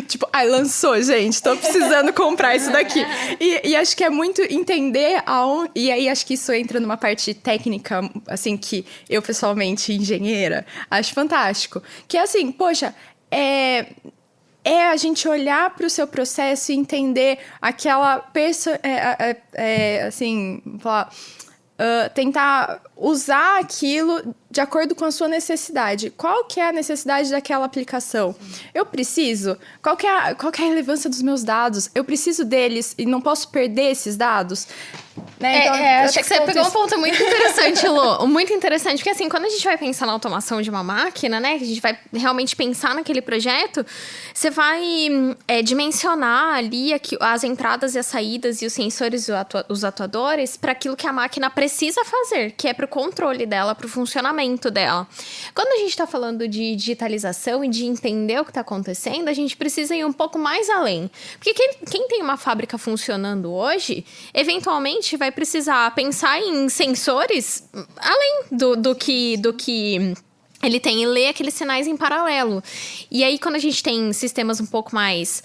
[SPEAKER 1] tipo, lançou, gente, tô precisando comprar isso daqui. E acho que é muito entender aonde... E aí, acho que isso entra numa parte técnica, assim, que eu, pessoalmente, engenheira, acho fantástico. Que é assim, poxa, a gente olhar para o seu processo e entender aquela... assim, falar... tentar usar aquilo de acordo com a sua necessidade. Qual que é a necessidade daquela aplicação? Eu preciso? Qual que é a relevância dos meus dados? Eu preciso deles e não posso perder esses dados? Né? Então,
[SPEAKER 3] acho que você pegou um ponto muito interessante, Lu. Muito interessante, porque assim, quando a gente vai pensar na automação de uma máquina, né? Que a gente vai realmente pensar naquele projeto, você vai dimensionar ali as entradas e as saídas e os sensores e os atuadores para aquilo que a máquina precisa fazer, que é para o controle dela, para o funcionamento dela. Quando a gente está falando de digitalização e de entender o que está acontecendo, a gente precisa ir um pouco mais além. Porque quem tem uma fábrica funcionando hoje, eventualmente vai precisar pensar em sensores além do que ele tem e ler aqueles sinais em paralelo. E aí, quando a gente tem sistemas um pouco mais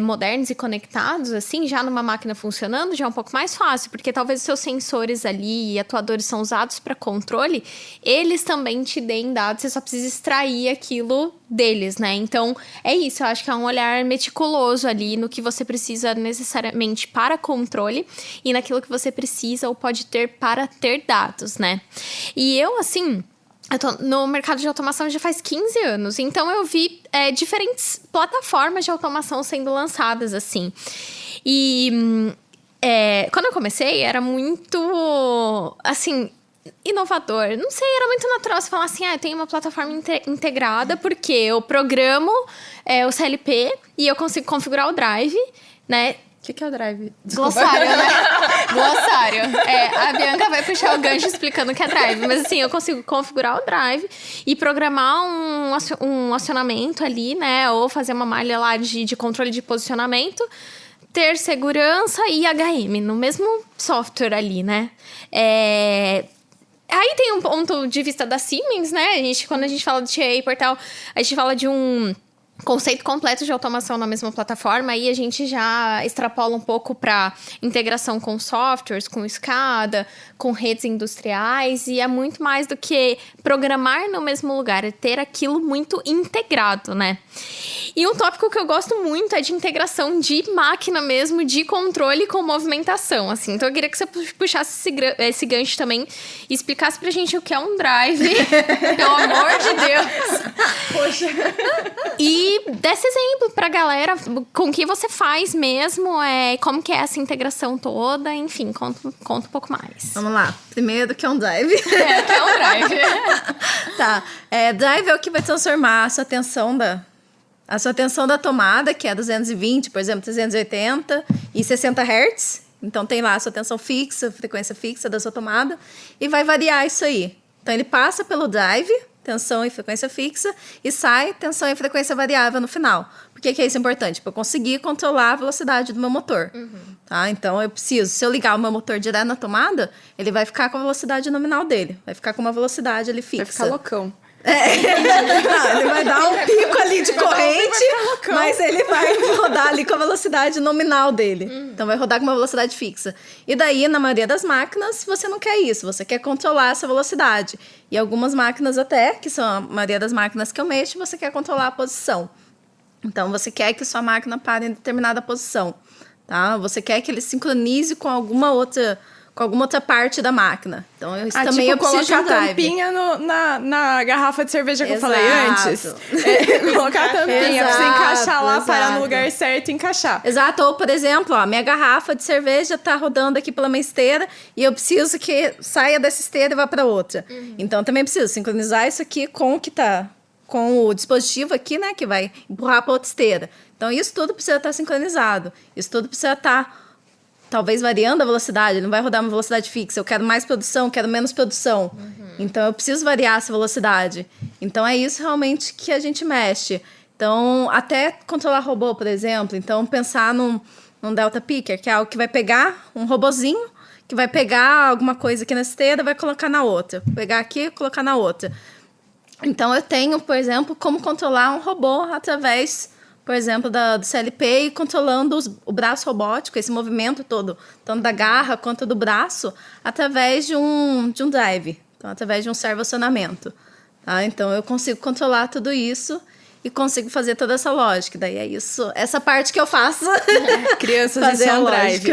[SPEAKER 3] modernos e conectados, assim, já numa máquina funcionando, já é um pouco mais fácil, porque talvez os seus sensores ali e atuadores são usados para controle, eles também te deem dados, você só precisa extrair aquilo deles, né? Então, é isso, eu acho que é um olhar meticuloso ali no que você precisa necessariamente para controle e naquilo que você precisa ou pode ter para ter dados, né? E eu, assim... Eu tô no mercado de automação já faz 15 anos, então eu vi diferentes plataformas de automação sendo lançadas, assim. E quando eu comecei, era muito, assim, inovador. Não sei, era muito natural você falar assim, eu tenho uma plataforma integrada, porque eu programo o CLP e eu consigo configurar o Drive, né?
[SPEAKER 1] O que é o Drive? Desculpa.
[SPEAKER 3] Glossário, né? Glossário. A Bianca vai puxar o gancho explicando o que é Drive. Mas assim, eu consigo configurar o Drive e programar um acionamento ali, né? Ou fazer uma malha lá de controle de posicionamento, ter segurança e HM no mesmo software ali, né? Aí tem um ponto de vista da Siemens, né? Quando a gente fala de TA e portal, a gente fala de um conceito completo de automação na mesma plataforma, aí a gente já extrapola um pouco para integração com softwares, com SCADA, com redes industriais, e é muito mais do que programar no mesmo lugar, é ter aquilo muito integrado, né? E um tópico que eu gosto muito é de integração de máquina mesmo, de controle com movimentação, assim. Então eu queria que você puxasse esse gancho também e explicasse pra gente o que é um drive, pelo amor de Deus.
[SPEAKER 1] Poxa.
[SPEAKER 3] E desse exemplo pra galera, com o que você faz mesmo, como que é essa integração toda, enfim, conta um pouco mais.
[SPEAKER 4] Vamos lá. Primeiro, que é um drive.
[SPEAKER 3] O que é um drive?
[SPEAKER 4] Tá. Drive é o que vai transformar a sua tensão da tomada, que é 220, por exemplo, 380 e 60 Hz. Então, tem lá a sua tensão fixa, frequência fixa da sua tomada, e vai variar isso aí. Então, ele passa pelo drive, tensão e frequência fixa, e sai tensão e frequência variável no final. Por que é isso importante? Para eu conseguir controlar a velocidade do meu motor. Tá? Então, se eu ligar o meu motor direto na tomada, ele vai ficar com a velocidade nominal dele. Vai ficar com uma velocidade ali fixa.
[SPEAKER 1] Vai ficar loucão.
[SPEAKER 4] Não, ele vai dar um pico ali de corrente, mas ele vai rodar ali com a velocidade nominal dele. Então, vai rodar com uma velocidade fixa. E daí, na maioria das máquinas, você não quer isso. Você quer controlar essa velocidade. E algumas máquinas até, que são a maioria das máquinas que eu mexo, você quer controlar a posição. Então, você quer que sua máquina pare em determinada posição. Tá? Você quer que ele sincronize com alguma outra parte da máquina. Então, isso também eu preciso de um
[SPEAKER 1] colocar a
[SPEAKER 4] drive.
[SPEAKER 1] tampinha na garrafa de cerveja que eu falei antes. Colocar a tampinha pra você encaixar lá, parar no lugar certo e encaixar.
[SPEAKER 4] Exato. Ou, por exemplo, minha garrafa de cerveja tá rodando aqui pela minha esteira e eu preciso que saia dessa esteira e vá para outra. Então, também preciso sincronizar isso aqui com o que tá... com o dispositivo aqui, né, que vai empurrar para outra esteira. Então, isso tudo precisa estar sincronizado. Isso tudo precisa estar... talvez variando a velocidade, ele não vai rodar uma velocidade fixa. Eu quero mais produção, quero menos produção. Então, eu preciso variar essa velocidade. Então, é isso realmente que a gente mexe. Então, até controlar robô, por exemplo. Então, pensar num Delta Picker, que é algo que vai pegar um robozinho, que vai pegar alguma coisa aqui na esteira e vai colocar na outra. Pegar aqui e colocar na outra. Então, eu tenho, por exemplo, como controlar um robô através... por exemplo, do CLP e controlando o braço robótico, esse movimento todo, tanto da garra quanto do braço, através de um drive, então, através de um servo-acionamento. Tá? Então, eu consigo controlar tudo isso e consigo fazer toda essa lógica. Daí é isso, essa parte que eu faço.
[SPEAKER 1] Crianças,
[SPEAKER 4] fazer
[SPEAKER 1] esse é
[SPEAKER 4] a
[SPEAKER 1] um drive.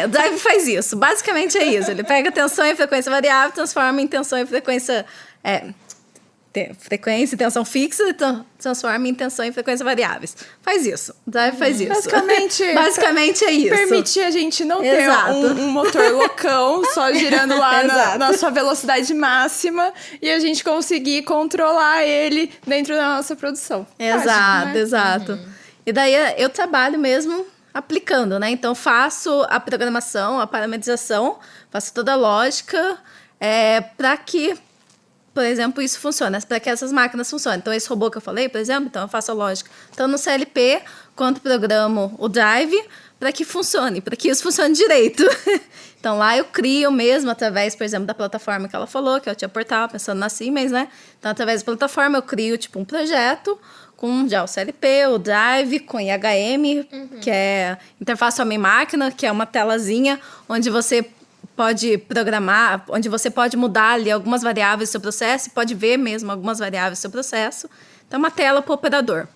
[SPEAKER 4] O drive faz isso. Basicamente é isso. Ele pega tensão e frequência variável, transforma em tensão e frequência... frequência e tensão fixa e transforma em tensão e frequência variáveis. Faz isso. O drive faz isso. Basicamente é isso.
[SPEAKER 1] Permitir a gente não ter um motor loucão só girando lá na sua velocidade máxima e a gente conseguir controlar ele dentro da nossa produção.
[SPEAKER 4] Exato. E daí eu trabalho mesmo aplicando, né? Então, faço a programação, a parametrização, faço toda a lógica para que... por exemplo, isso funciona, para que essas máquinas funcionem. Então, esse robô que eu falei, por exemplo, então eu faço a lógica tanto no CLP quanto programo o drive para que funcione, para que isso funcione direito. Então, lá eu crio mesmo através, por exemplo, da plataforma que ela falou, que é o Tia Portal, pensando na Siemens, né? Então, através da plataforma, eu crio tipo um projeto com já o CLP, o drive, com IHM, que é interface homem-máquina, que é uma telazinha onde você pode programar, onde você pode mudar ali algumas variáveis do seu processo, pode ver mesmo algumas variáveis do seu processo. Então, uma tela para o operador.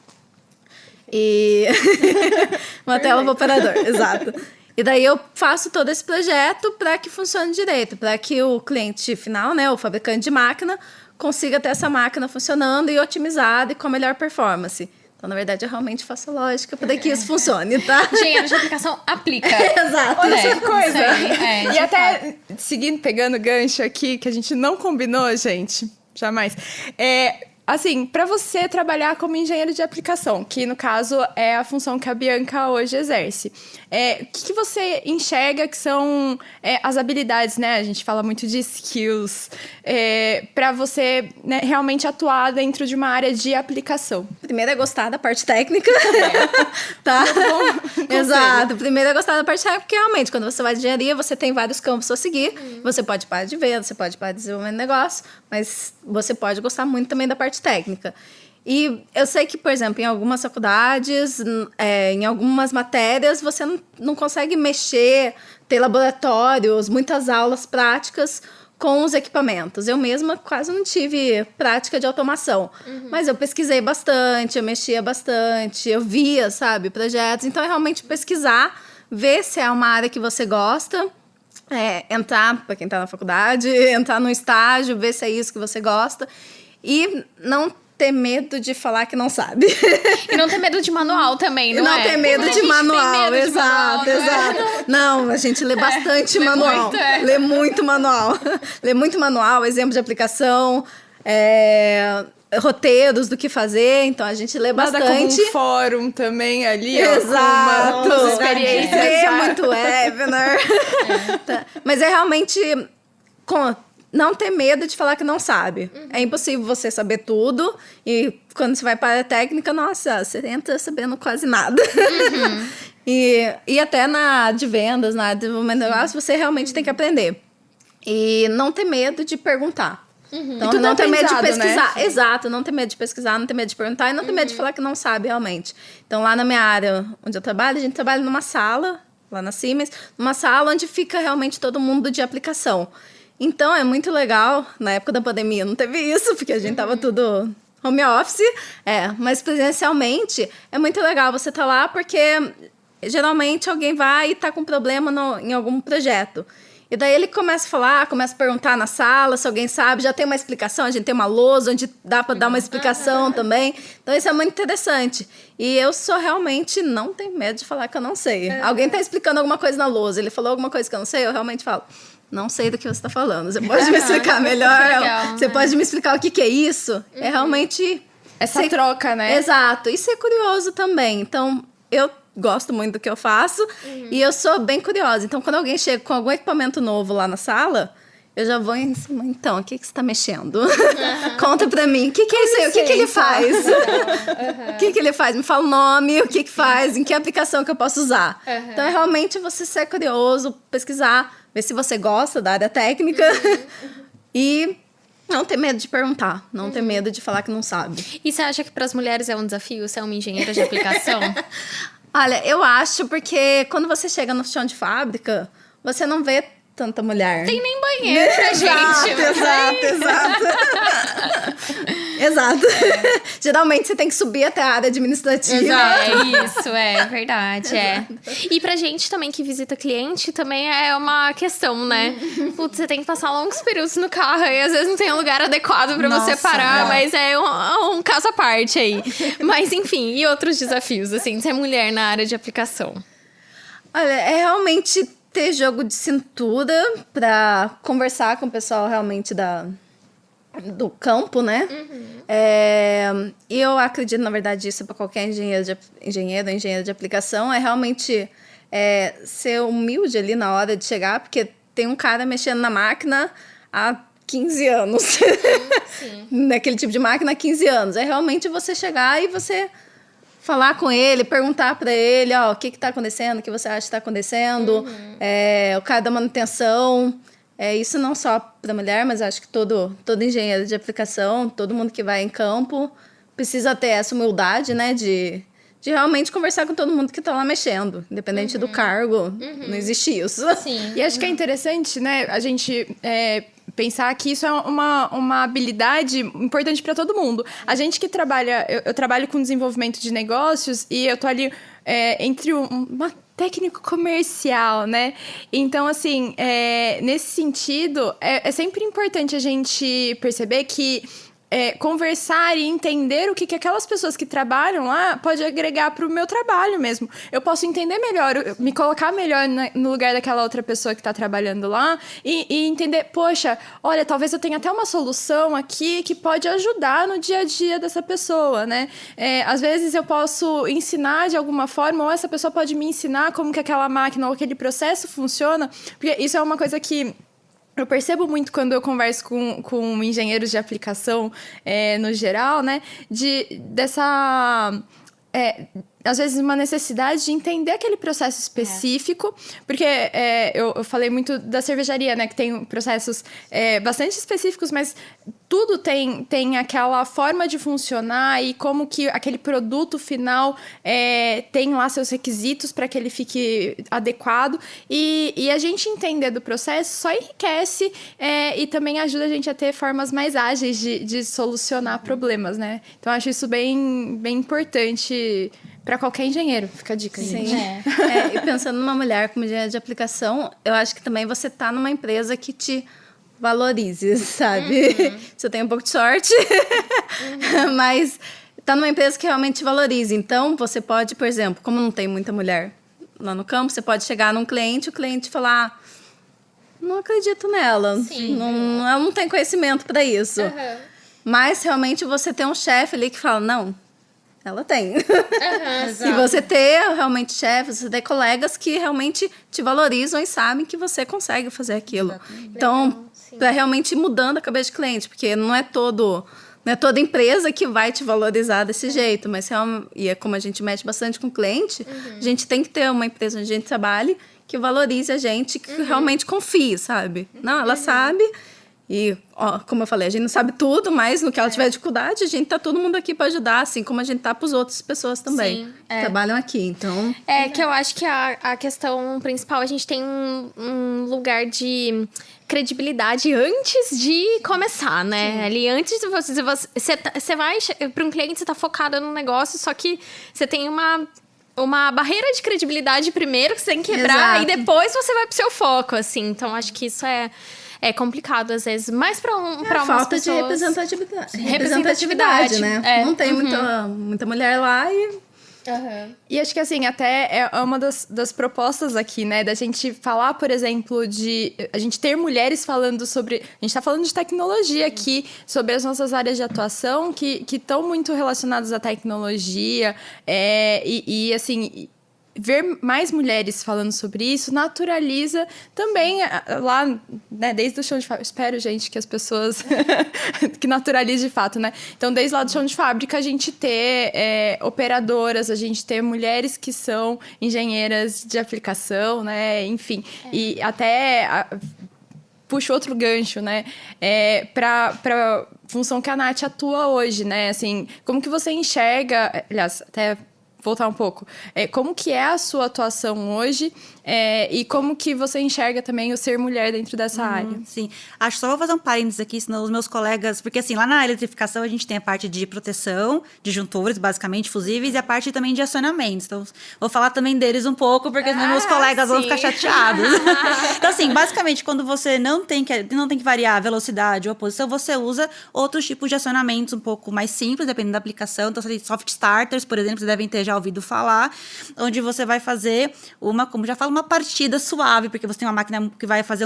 [SPEAKER 4] Uma tela para o operador, exato. E daí eu faço todo esse projeto para que funcione direito, para que o cliente final, né, o fabricante de máquina, consiga ter essa máquina funcionando e otimizada e com a melhor performance. Então, na verdade, eu realmente faço a lógica para que isso funcione, tá?
[SPEAKER 3] Engenheiro de aplicação aplica.
[SPEAKER 4] Exato.
[SPEAKER 1] Olha só que coisa.
[SPEAKER 3] E
[SPEAKER 1] até, seguindo, pegando gancho aqui, que a gente não combinou, gente, jamais. Assim, para você trabalhar como engenheiro de aplicação, que no caso é a função que a Bianca hoje exerce, o que você enxerga que são as habilidades, né? A gente fala muito de skills, para você, né, realmente atuar dentro de uma área de aplicação.
[SPEAKER 4] Primeiro é gostar da parte técnica. Tá? Exato. Primeiro é gostar da parte técnica, porque realmente, quando você vai de engenharia, você tem vários campos a seguir. Você pode parar de venda, você pode parar de desenvolvimento de negócio, mas você pode gostar muito também da parte técnica. E eu sei que, por exemplo, em algumas faculdades, em algumas matérias, você não consegue mexer, ter laboratórios, muitas aulas práticas com os equipamentos. Eu mesma quase não tive prática de automação, mas eu pesquisei bastante, eu mexia bastante, eu via, sabe, projetos. Então, é realmente pesquisar, ver se é uma área que você gosta, entrar, para quem está na faculdade, entrar no estágio, ver se é isso que você gosta e não ter medo de falar que não sabe.
[SPEAKER 3] E não ter medo de manual também, não é?
[SPEAKER 4] E não ter medo de manual, exato,
[SPEAKER 3] não é?
[SPEAKER 4] exato. Não, a gente lê bastante
[SPEAKER 3] lê
[SPEAKER 4] manual.
[SPEAKER 3] muito,
[SPEAKER 4] Lê muito manual. Lê muito manual, exemplo de aplicação, roteiros do que fazer, então a gente lê
[SPEAKER 1] Nada
[SPEAKER 4] bastante.
[SPEAKER 1] como um fórum também ali, ó,
[SPEAKER 4] Exato.
[SPEAKER 1] com umas experiências.
[SPEAKER 4] Vê muito webinar. Tá. Mas é realmente não ter medo de falar que não sabe. É impossível você saber tudo. E quando você vai para a técnica, nossa, você entra sabendo quase nada. E até na área de vendas, na área de desenvolvimento de negócio, você realmente tem que aprender. E não ter medo de perguntar. Então,
[SPEAKER 1] tudo
[SPEAKER 4] não ter medo de
[SPEAKER 1] aprendizado,
[SPEAKER 4] pesquisar.
[SPEAKER 1] né?
[SPEAKER 4] Exato, não ter medo de pesquisar, não ter medo de perguntar e não ter medo de falar que não sabe realmente. Então, lá na minha área onde eu trabalho, a gente trabalha numa sala, lá na Siemens, numa sala onde fica realmente todo mundo de aplicação. Então, é muito legal. Na época da pandemia não teve isso, porque a gente tava tudo home office. Mas presencialmente é muito legal você estar lá, porque geralmente alguém vai e tá com problema em algum projeto. E daí ele começa a falar, começa a perguntar na sala se alguém sabe, já tem uma explicação, a gente tem uma lousa onde dá para dar uma explicação também. Então isso é muito interessante. E eu realmente não tenho medo de falar que eu não sei. Alguém tá explicando alguma coisa na lousa, ele falou alguma coisa que eu não sei, eu realmente falo, não sei do que você está falando. Você pode me explicar melhor?
[SPEAKER 3] Legal,
[SPEAKER 4] você pode me explicar o que é isso? É realmente...
[SPEAKER 1] Essa troca, né?
[SPEAKER 4] Exato. E ser curioso também. Então, eu gosto muito do que eu faço e eu sou bem curiosa. Então, quando alguém chega com algum equipamento novo lá na sala, eu já vou em cima. Então, o que você está mexendo? Conta pra mim. O que é isso aí? O que ele faz? O que ele faz? Me fala o nome, o que faz, em que aplicação que eu posso usar. Então, é realmente você ser curioso, pesquisar, ver se você gosta da área técnica e não ter medo de perguntar, não ter medo de falar que não sabe.
[SPEAKER 3] E você acha que para as mulheres é um desafio ser uma engenheira de aplicação?
[SPEAKER 4] Olha, eu acho porque quando você chega no chão de fábrica, você não vê tanta mulher.
[SPEAKER 3] Tem nem banheiro pra gente.
[SPEAKER 4] Exato. Geralmente você tem que subir até a área administrativa.
[SPEAKER 3] É isso, é verdade, E pra gente também que visita cliente, também é uma questão, né? Putz, você tem que passar longos períodos no carro e às vezes não tem um lugar adequado pra você parar, mas é um caso à parte aí. Mas enfim, e outros desafios, assim, ser mulher na área de aplicação?
[SPEAKER 4] Olha, é realmente ter jogo de cintura pra conversar com o pessoal realmente do campo, né? E eu acredito, na verdade, isso para qualquer engenheiro de aplicação, é realmente ser humilde ali na hora de chegar, porque tem um cara mexendo na máquina há 15 anos. Naquele tipo de máquina há 15 anos. É realmente você chegar e você falar com ele, perguntar para ele, o que está acontecendo, o que você acha que está acontecendo, o cara da manutenção. Isso não só para mulher, mas acho que todo engenheiro de aplicação, todo mundo que vai em campo, precisa ter essa humildade, né, de realmente conversar com todo mundo que está lá mexendo, independente do cargo, não existe isso.
[SPEAKER 3] Sim.
[SPEAKER 1] E acho que é interessante, né, a gente pensar que isso é uma habilidade importante para todo mundo. A gente que trabalha, eu trabalho com desenvolvimento de negócios e eu tô ali entre uma técnico comercial, né? Então, assim, nesse sentido, é sempre importante a gente perceber que conversar e entender o que aquelas pessoas que trabalham lá pode agregar para o meu trabalho mesmo. Eu posso entender melhor, me colocar melhor no lugar daquela outra pessoa que está trabalhando lá e entender, poxa, olha, talvez eu tenha até uma solução aqui que pode ajudar no dia a dia dessa pessoa, né? Às vezes eu posso ensinar de alguma forma, ou essa pessoa pode me ensinar como que aquela máquina ou aquele processo funciona, porque isso é uma coisa que eu percebo muito quando eu converso com engenheiros de aplicação, no geral, né? às vezes, uma necessidade de entender aquele processo específico, porque eu falei muito da cervejaria, né? Que tem processos bastante específicos, mas tudo tem aquela forma de funcionar e como que aquele produto final tem lá seus requisitos para que ele fique adequado. E a gente entender do processo só enriquece e também ajuda a gente a ter formas mais ágeis de solucionar problemas, né? Então, eu acho isso bem, bem importante para qualquer engenheiro. Fica a dica, gente.
[SPEAKER 4] Sim. E pensando numa mulher como engenheira de aplicação, eu acho que também você tá numa empresa que te valorize, sabe? Você tem um pouco de sorte, mas tá numa empresa que realmente te valorize. Então, você pode, por exemplo, como não tem muita mulher lá no campo, você pode chegar num cliente, o cliente falar: não acredito nela.
[SPEAKER 3] Sim.
[SPEAKER 4] Ela não tem conhecimento para isso. Mas, realmente, você tem um chefe ali que fala: não, ela tem. E você ter realmente chefes, você ter colegas que realmente te valorizam e sabem que você consegue fazer aquilo.
[SPEAKER 2] Exatamente.
[SPEAKER 4] Então, para realmente ir mudando a cabeça de cliente, porque não é toda empresa que vai te valorizar desse jeito, mas e é como a gente mexe bastante com o cliente, a gente tem que ter uma empresa onde a gente trabalhe que valorize a gente, que realmente confie, sabe? Não, ela sabe. E, como eu falei, a gente não sabe tudo, mas no que ela tiver dificuldade, a gente tá todo mundo aqui para ajudar, assim como a gente tá para as outras pessoas também.
[SPEAKER 3] Sim,
[SPEAKER 4] que trabalham aqui, então...
[SPEAKER 3] Que eu acho que a questão principal, a gente tem um lugar de credibilidade antes de começar, né? Sim. Ali, antes de você vai para um cliente, você tá focada no negócio, só que você tem uma barreira de credibilidade primeiro que você tem que quebrar.
[SPEAKER 4] Exato.
[SPEAKER 3] E depois você vai pro seu foco, assim. Então, acho que isso é complicado, às vezes. Mais pra umas
[SPEAKER 4] falta
[SPEAKER 3] pessoas...
[SPEAKER 4] de representatividade, né? Não tem muita mulher lá e...
[SPEAKER 1] E acho que, assim, até é uma das propostas aqui, né? Da gente falar, por exemplo, de... A gente ter mulheres falando sobre... A gente tá falando de tecnologia aqui, sobre as nossas áreas de atuação, que estão muito relacionadas à tecnologia. Assim... Ver mais mulheres falando sobre isso naturaliza também lá, né, desde o chão de fábrica. Espero, gente, que as pessoas que naturalize de fato, né? Então, desde lá do chão de fábrica, a gente ter operadoras, a gente ter mulheres que são engenheiras de aplicação, né? Enfim, e até puxa outro gancho, né? Para função que a Nath atua hoje, né? Assim, como que você enxerga, aliás, até voltar um pouco, como que é a sua atuação hoje e como que você enxerga também o ser mulher dentro dessa área?
[SPEAKER 2] Sim, acho que só vou fazer um parênteses aqui, senão os meus colegas, porque assim, lá na eletrificação a gente tem a parte de proteção, disjuntores, basicamente, fusíveis, e a parte também de acionamentos. Então, vou falar também deles um pouco, porque senão meus colegas vão ficar chateados. Então, assim, basicamente, quando você não tem que variar a velocidade ou a posição, você usa outros tipos de acionamentos um pouco mais simples, dependendo da aplicação. Então, você tem soft starters, por exemplo, vocês devem ter já ouvido falar, onde você vai fazer como já falo, uma partida suave, porque você tem uma máquina que vai fazer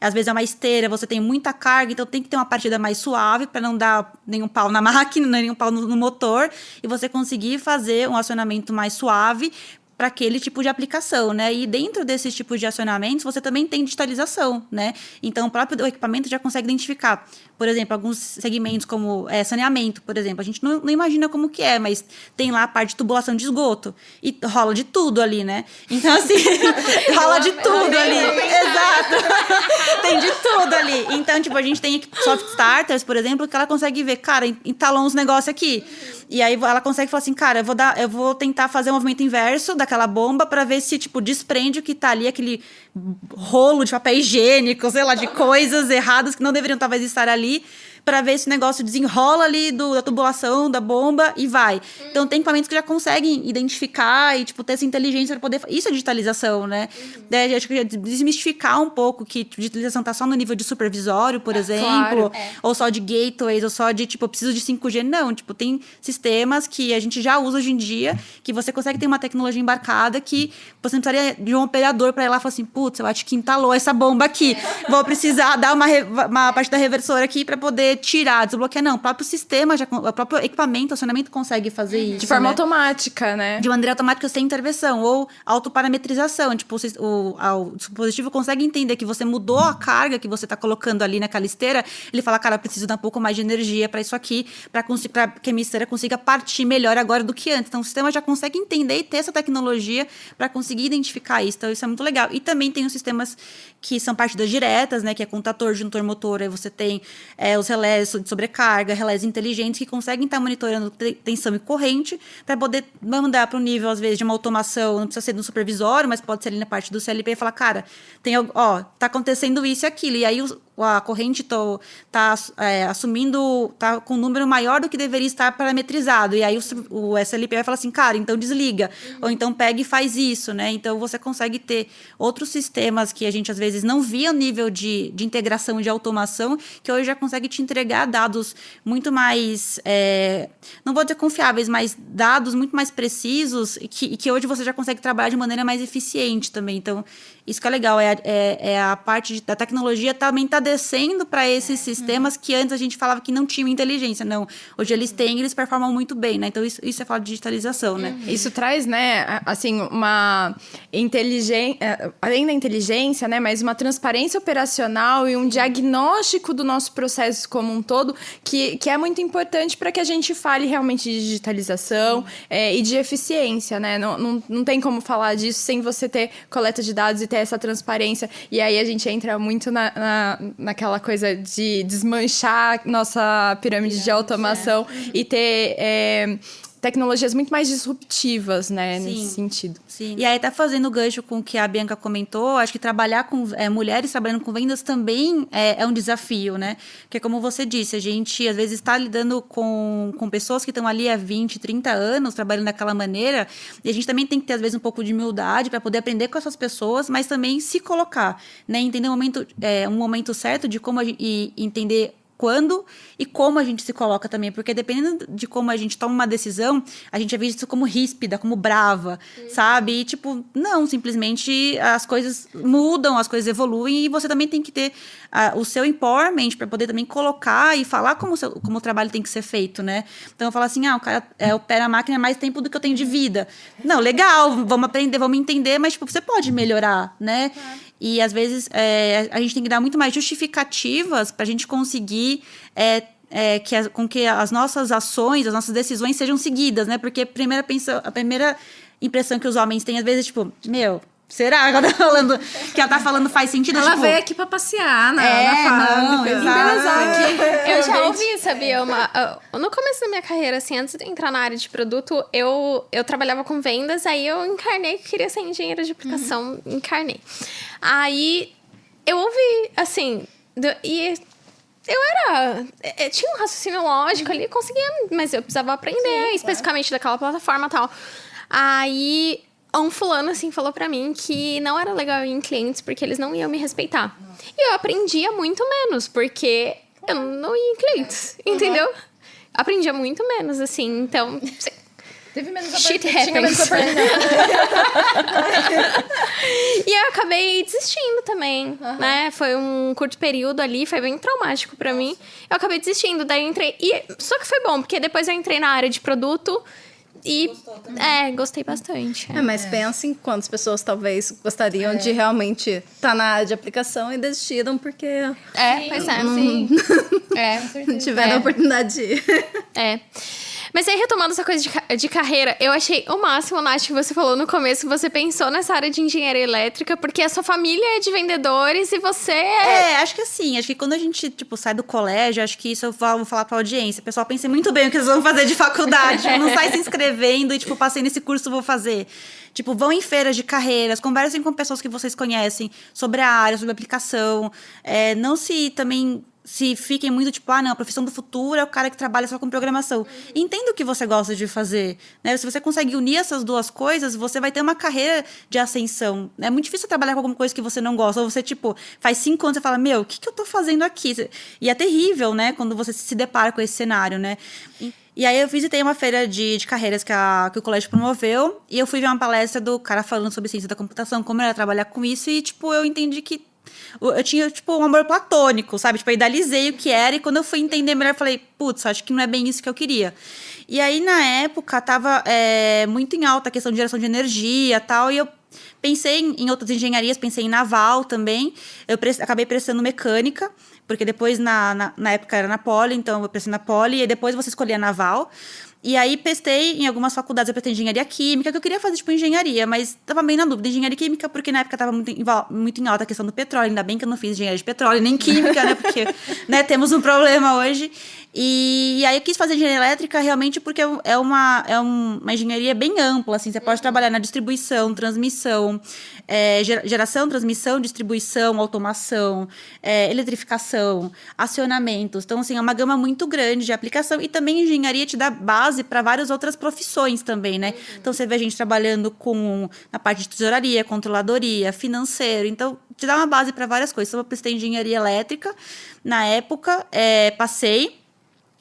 [SPEAKER 2] às vezes é uma esteira, você tem muita carga, então tem que ter uma partida mais suave para não dar nenhum pau na máquina, nenhum pau no motor, e você conseguir fazer um acionamento mais suave para aquele tipo de aplicação, né? E dentro desses tipos de acionamentos, você também tem digitalização, né? Então, o próprio equipamento já consegue identificar, por exemplo, alguns segmentos como saneamento, por exemplo. A gente não imagina como que mas tem lá a parte de tubulação de esgoto. E rola de tudo ali, né? Então, assim, rola de tudo ali. Exato! Tem de tudo ali. Então, tipo, a gente tem soft starters, por exemplo, que ela consegue ver, cara, entalou uns negócios aqui. E aí ela consegue falar assim, cara, eu vou tentar fazer o movimento inverso daquela bomba para ver se, tipo, desprende o que tá ali, aquele rolo de papel higiênico, sei lá, de coisas erradas que não deveriam talvez estar ali, para ver se o negócio desenrola ali da tubulação, da bomba e vai. Então, tem equipamentos que já conseguem identificar e, tipo, ter essa inteligência para poder... Isso é digitalização, né? Acho que desmistificar um pouco que digitalização tá só no nível de supervisório, por exemplo, ou só de gateways, ou só de, tipo, eu preciso de 5G. Não, tipo, tem sistemas que a gente já usa hoje em dia, que você consegue ter uma tecnologia embarcada que você não precisaria de um operador para ir lá e falar assim, putz, eu acho que entalou essa bomba aqui. Vou precisar dar uma parte da reversora aqui para poder você tirar, desbloquear, não. O próprio sistema, o próprio equipamento, o acionamento consegue fazer isso.
[SPEAKER 1] De forma
[SPEAKER 2] né?
[SPEAKER 1] automática, né?
[SPEAKER 2] De maneira automática, sem intervenção. Ou autoparametrização. Tipo, o dispositivo consegue entender que você mudou a carga que você está colocando ali naquela esteira. Ele fala, cara, eu preciso dar um pouco mais de energia para isso aqui, para que a minha esteira consiga partir melhor agora do que antes. Então, o sistema já consegue entender e ter essa tecnologia para conseguir identificar isso. Então, isso é muito legal. E também tem os sistemas que são partidas diretas, né? Que é contator, juntor, motor. Aí você tem os relés de sobrecarga, relés inteligentes que conseguem estar monitorando tensão e corrente para poder mandar para o nível, às vezes, de uma automação. Não precisa ser no supervisório, mas pode ser ali na parte do CLP e falar, cara, tá acontecendo isso e aquilo. E aí a corrente tá assumindo, tá com um número maior do que deveria estar parametrizado. E aí o SLP vai falar assim, cara, então desliga. Ou então pega e faz isso, né? Então você consegue ter outros sistemas que a gente às vezes não via o nível de integração de automação, que hoje já consegue te entregar dados muito mais, não vou dizer confiáveis, mas dados muito mais precisos e que hoje você já consegue trabalhar de maneira mais eficiente também. Então, isso que é legal, a parte da tecnologia também está descendo para esses sistemas que antes a gente falava que não tinham inteligência. Não, hoje eles têm, eles performam muito bem, né? Então, isso é falar de digitalização, né?
[SPEAKER 1] Isso traz, né, assim, uma inteligência, além da inteligência, né, mas uma transparência operacional e um diagnóstico do nosso processo como um todo, que é muito importante para que a gente fale realmente de digitalização e de eficiência, né? Não tem como falar disso sem você ter coleta de dados e ter essa transparência. E aí a gente entra muito naquela coisa de desmanchar nossa pirâmide de automação e ter tecnologias muito mais disruptivas, né, nesse sentido.
[SPEAKER 2] Sim. E aí tá fazendo gancho com o que a Bianca comentou, acho que trabalhar com mulheres trabalhando com vendas também é um desafio, né? Porque como você disse, a gente às vezes está lidando com pessoas que estão ali há 20, 30 anos trabalhando daquela maneira, e a gente também tem que ter às vezes um pouco de humildade para poder aprender com essas pessoas, mas também se colocar, né? Entender um momento certo de como e entender quando e como a gente se coloca também, porque dependendo de como a gente toma uma decisão, a gente é visto como ríspida, como brava, sabe? E tipo, não, simplesmente as coisas mudam, as coisas evoluem e você também tem que ter o seu empowerment para poder também colocar e falar como o trabalho tem que ser feito, né? Então eu falo assim, o cara opera a máquina mais tempo do que eu tenho de vida. Não, legal, vamos aprender, vamos entender, mas tipo, você pode melhorar, né? E, às vezes, a gente tem que dar muito mais justificativas para a gente conseguir com que as nossas ações, as nossas decisões sejam seguidas, né? Porque a primeira impressão que os homens têm, às vezes, é tipo, será que ela tá falando faz sentido?
[SPEAKER 4] Ela
[SPEAKER 2] tipo,
[SPEAKER 4] veio aqui pra passear na fábrica.
[SPEAKER 2] exato.
[SPEAKER 3] Eu já ouvi, sabia? No começo da minha carreira, assim, antes de entrar na área de produto, eu trabalhava com vendas, aí eu encarnei que queria ser engenheira de aplicação, encarnei. Aí eu ouvi, assim, e eu tinha um raciocínio lógico ali, conseguia, mas eu precisava aprender especificamente daquela plataforma e tal. Aí um fulano, assim, falou pra mim que não era legal ir em clientes porque eles não iam me respeitar. E eu aprendia muito menos, porque eu não ia em clientes, entendeu? Aprendia muito menos, assim, então...
[SPEAKER 1] Teve menos
[SPEAKER 3] Shit happens. E eu acabei desistindo também, né? Foi um curto período ali, foi bem traumático pra mim. Eu acabei desistindo, daí eu entrei... Só que foi bom, porque depois eu entrei na área de produto e... gostei bastante.
[SPEAKER 4] Mas pensa em quantas pessoas talvez gostariam de realmente estar na área de aplicação e desistiram porque
[SPEAKER 3] Pois é.
[SPEAKER 4] não tiveram a oportunidade de ir.
[SPEAKER 3] Mas aí, retomando essa coisa de carreira, eu achei o máximo, Nath, que você falou no começo, que você pensou nessa área de engenharia elétrica, porque a sua família é de vendedores e você
[SPEAKER 2] acho que assim, acho que quando a gente, sai do colégio, acho que isso eu vou falar pra audiência. O pessoal pensa muito bem o que eles vão fazer de faculdade. Não sai se inscrevendo e, passei nesse curso, vou fazer. Vão em feiras de carreiras, conversem com pessoas que vocês conhecem sobre a área, sobre a aplicação. Não se fiquem muito não, a profissão do futuro é o cara que trabalha só com programação. Entenda o que você gosta de fazer, né? Se você consegue unir essas duas coisas, você vai ter uma carreira de ascensão. É muito difícil trabalhar com alguma coisa que você não gosta. Ou você, faz 5 anos e fala, o que eu tô fazendo aqui? E é terrível, né? Quando você se depara com esse cenário, né? E aí eu visitei uma feira de carreiras que o colégio promoveu, e eu fui ver uma palestra do cara falando sobre ciência da computação, como era trabalhar com isso, e eu entendi que eu tinha, tipo, um amor platônico, sabe? Tipo, eu idealizei o que era e quando eu fui entender melhor, eu falei, putz, acho que não é bem isso que eu queria. E aí, na época, tava muito em alta a questão de geração de energia e tal, e eu pensei em outras engenharias, pensei em naval também. Eu acabei prestando mecânica, porque depois, na época, era na Poli, então eu prestei na Poli, e depois você escolhia naval. E aí, prestei em algumas faculdades, eu prestei engenharia química, que eu queria fazer, tipo, engenharia, mas tava bem na dúvida. Engenharia química, porque na época tava muito em alta a questão do petróleo. Ainda bem que eu não fiz engenharia de petróleo, nem química, né? Porque, né, temos um problema hoje. E aí, eu quis fazer engenharia elétrica realmente porque é uma engenharia bem ampla, assim. Você pode trabalhar na distribuição, transmissão, geração, transmissão, distribuição, automação, eletrificação, acionamentos. Então, assim, é uma gama muito grande de aplicação. E também engenharia te dá base para várias outras profissões também, né? Então, você vê a gente trabalhando na parte de tesouraria, controladoria, financeiro. Então, te dá uma base para várias coisas. Então, eu prestei engenharia elétrica na época, passei.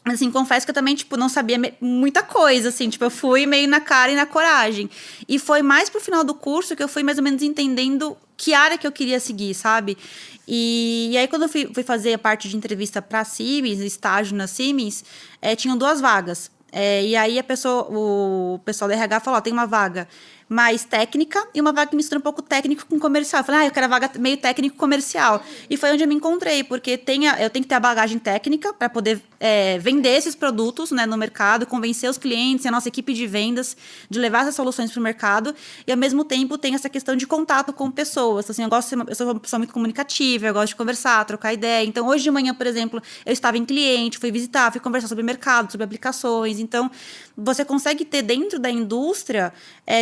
[SPEAKER 2] Assim, confesso que eu também, tipo, não sabia muita coisa, assim. Tipo, eu fui meio na cara e na coragem. E foi mais pro final do curso que eu fui mais ou menos entendendo que área que eu queria seguir, sabe? E aí, quando eu fui fazer a parte de entrevista pra Siemens, estágio na Siemens, tinham 2 vagas. E aí, o pessoal da RH falou, tem uma vaga mais técnica e uma vaga que mistura um pouco técnico com comercial. Eu falei, eu quero a vaga meio técnico-comercial. E foi onde eu me encontrei, porque eu tenho que ter a bagagem técnica para poder vender esses produtos, né, no mercado, convencer os clientes, a nossa equipe de vendas, de levar essas soluções para o mercado. E, ao mesmo tempo, tem essa questão de contato com pessoas. Assim, eu sou uma pessoa muito comunicativa, eu gosto de conversar, trocar ideia. Então, hoje de manhã, por exemplo, eu estava em cliente, fui visitar, fui conversar sobre mercado, sobre aplicações. Então, você consegue ter dentro da indústria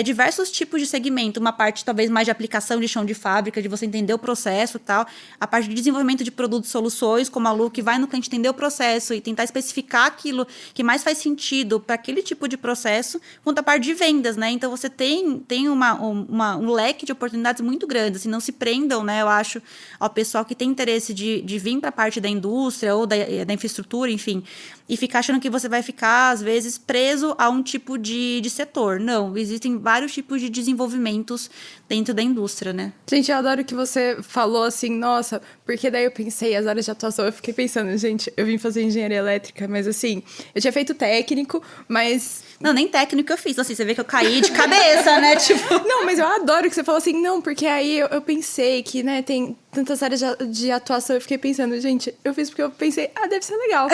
[SPEAKER 2] diversos tipos de segmento. Uma parte, talvez, mais de aplicação de chão de fábrica, de você entender o processo e tal. A parte de desenvolvimento de produtos e soluções, como a Lu, que vai no cliente entender o processo e tentar especificar aquilo que mais faz sentido para aquele tipo de processo, quanto a parte de vendas, né? Então, você tem um leque de oportunidades muito grande. Assim, não se prendam, né? Eu acho, ao pessoal que tem interesse de vir para a parte da indústria ou da infraestrutura, enfim, e ficar achando que você vai ficar, às vezes, preso a um tipo de setor. Não, existem vários tipos de desenvolvimentos dentro da indústria, né?
[SPEAKER 1] Gente, eu adoro que você falou assim, nossa, porque daí eu pensei, as áreas de atuação, eu fiquei pensando, gente, eu vim fazer engenharia elétrica, mas assim, eu tinha feito técnico, mas...
[SPEAKER 2] Não, nem técnico eu fiz, assim, você vê que eu caí de cabeça, né, tipo...
[SPEAKER 1] Não, mas eu adoro que você falou assim, não, porque aí eu pensei que, né, tem tantas áreas de atuação, eu fiquei pensando, gente, eu fiz porque eu pensei, deve ser legal.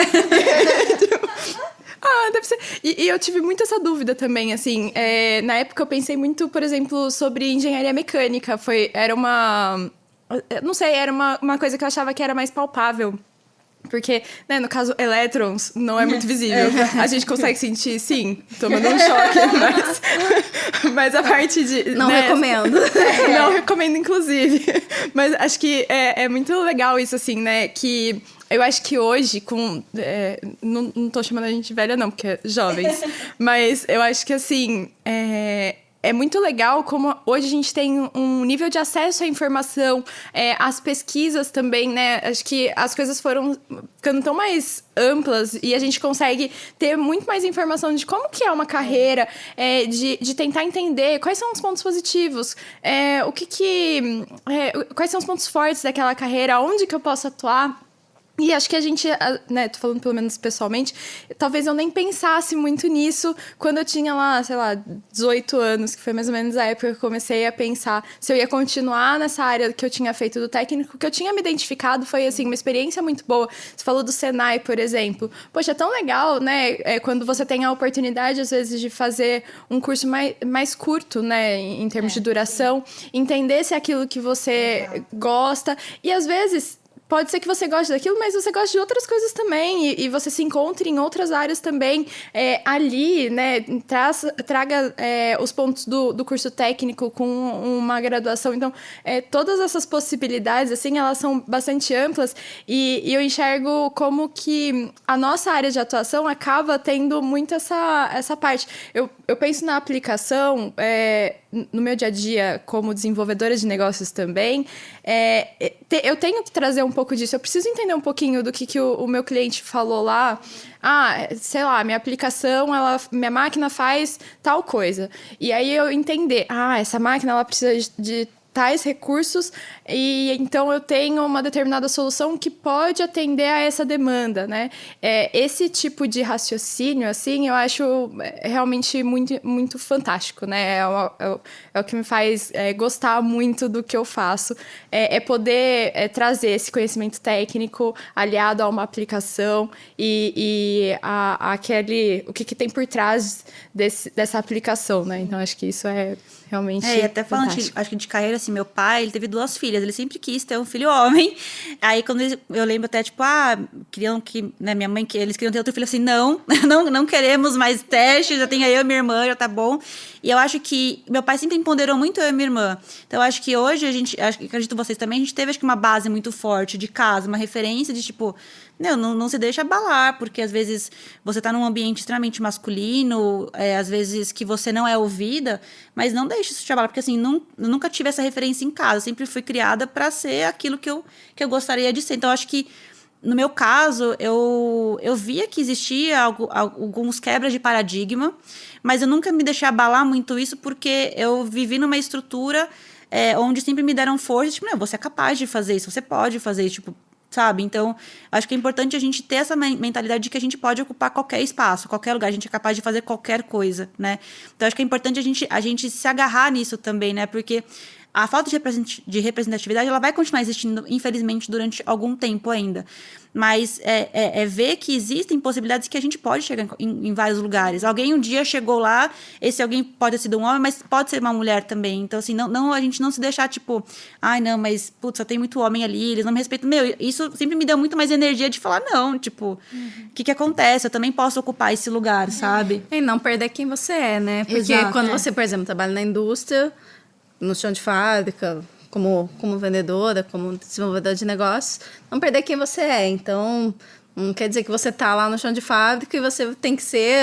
[SPEAKER 1] Deve ser. E eu tive muito essa dúvida também, assim. Na época eu pensei muito, por exemplo, sobre engenharia mecânica. Era uma... Não sei, era uma coisa que eu achava que era mais palpável. Porque, né, no caso, elétrons não é muito visível. A gente consegue sentir, sim, tomando um choque, mas a parte de...
[SPEAKER 4] Não
[SPEAKER 1] né,
[SPEAKER 4] recomendo.
[SPEAKER 1] Não recomendo, inclusive. Mas acho que é muito legal isso, assim, né, que... Eu acho que hoje, não tô chamando a gente velha, não, porque é jovens. Mas eu acho que, assim, é muito legal como hoje a gente tem um nível de acesso à informação, às pesquisas também, né? Acho que as coisas foram ficando tão mais amplas e a gente consegue ter muito mais informação de como que é uma carreira, de tentar entender quais são os pontos positivos, quais são os pontos fortes daquela carreira, onde que eu posso atuar. E acho que a gente, né, tô falando pelo menos pessoalmente, talvez eu nem pensasse muito nisso quando eu tinha lá, sei lá, 18 anos, que foi mais ou menos a época que eu comecei a pensar se eu ia continuar nessa área que eu tinha feito do técnico, que eu tinha me identificado, foi, assim, uma experiência muito boa. Você falou do Senai, por exemplo. Poxa, é tão legal, né, quando você tem a oportunidade, às vezes, de fazer um curso mais curto, né, em termos de duração, entender se é aquilo que você gosta, e às vezes... Pode ser que você goste daquilo, mas você gosta de outras coisas também. E você se encontre em outras áreas também. Ali, né? Traga os pontos do curso técnico com uma graduação. Então, todas essas possibilidades, assim, elas são bastante amplas. E eu enxergo como que a nossa área de atuação acaba tendo muito essa parte. Eu penso na aplicação... no meu dia a dia, como desenvolvedora de negócios também, eu tenho que trazer um pouco disso. Eu preciso entender um pouquinho do que o meu cliente falou lá. Sei lá, minha aplicação, minha máquina faz tal coisa. E aí eu entender, essa máquina ela precisa de tais recursos e então eu tenho uma determinada solução que pode atender a essa demanda, né? Esse tipo de raciocínio, assim, eu acho realmente muito, muito fantástico, né? É o que me faz gostar muito do que eu faço, poder trazer esse conhecimento técnico aliado a uma aplicação e o que tem por trás dessa aplicação, né? Então, acho que isso é realmente
[SPEAKER 2] e até falando, acho que de carreira, assim, meu pai, ele teve 2 filhas, ele sempre quis ter um filho homem. Aí, quando eu lembro até, tipo, queriam que, né, minha mãe, que eles queriam ter outro filho, assim, não queremos mais teste, já tem eu e minha irmã, já tá bom. E eu acho que meu pai sempre empoderou muito eu e minha irmã. Então, eu acho que hoje acredito vocês também, a gente teve, acho que uma base muito forte de casa, uma referência de, tipo, não se deixa abalar, porque às vezes você tá num ambiente extremamente masculino, às vezes que você não é ouvida, mas não deixe isso te abalar, porque assim, eu nunca tive essa referência em casa, eu sempre fui criada para ser aquilo que eu gostaria de ser. Então, eu acho que, no meu caso, eu via que existia alguns quebras de paradigma, mas eu nunca me deixei abalar muito isso, porque eu vivi numa estrutura onde sempre me deram força, tipo, não, você é capaz de fazer isso, você pode fazer isso, tipo, sabe? Então, acho que é importante a gente ter essa mentalidade de que a gente pode ocupar qualquer espaço, qualquer lugar, a gente é capaz de fazer qualquer coisa, né? Então, acho que é importante a gente se agarrar nisso também, né? Porque a falta de representatividade, ela vai continuar existindo, infelizmente, durante algum tempo ainda. Mas ver que existem possibilidades que a gente pode chegar em vários lugares. Alguém um dia chegou lá, esse alguém pode ter sido um homem, mas pode ser uma mulher também. Então, assim, a gente não se deixar, tipo, não, mas, putz, só tem muito homem ali, eles não me respeitam. Isso sempre me deu muito mais energia de falar, não, tipo, o que acontece? Eu também posso ocupar esse lugar, sabe?
[SPEAKER 4] E não perder quem você é, né? Porque
[SPEAKER 2] Exato,
[SPEAKER 4] quando você, por exemplo, trabalha na indústria, no chão de fábrica, como vendedora, como desenvolvedora de negócios, não perder quem você é. Então, não quer dizer que você tá lá no chão de fábrica e você tem que ser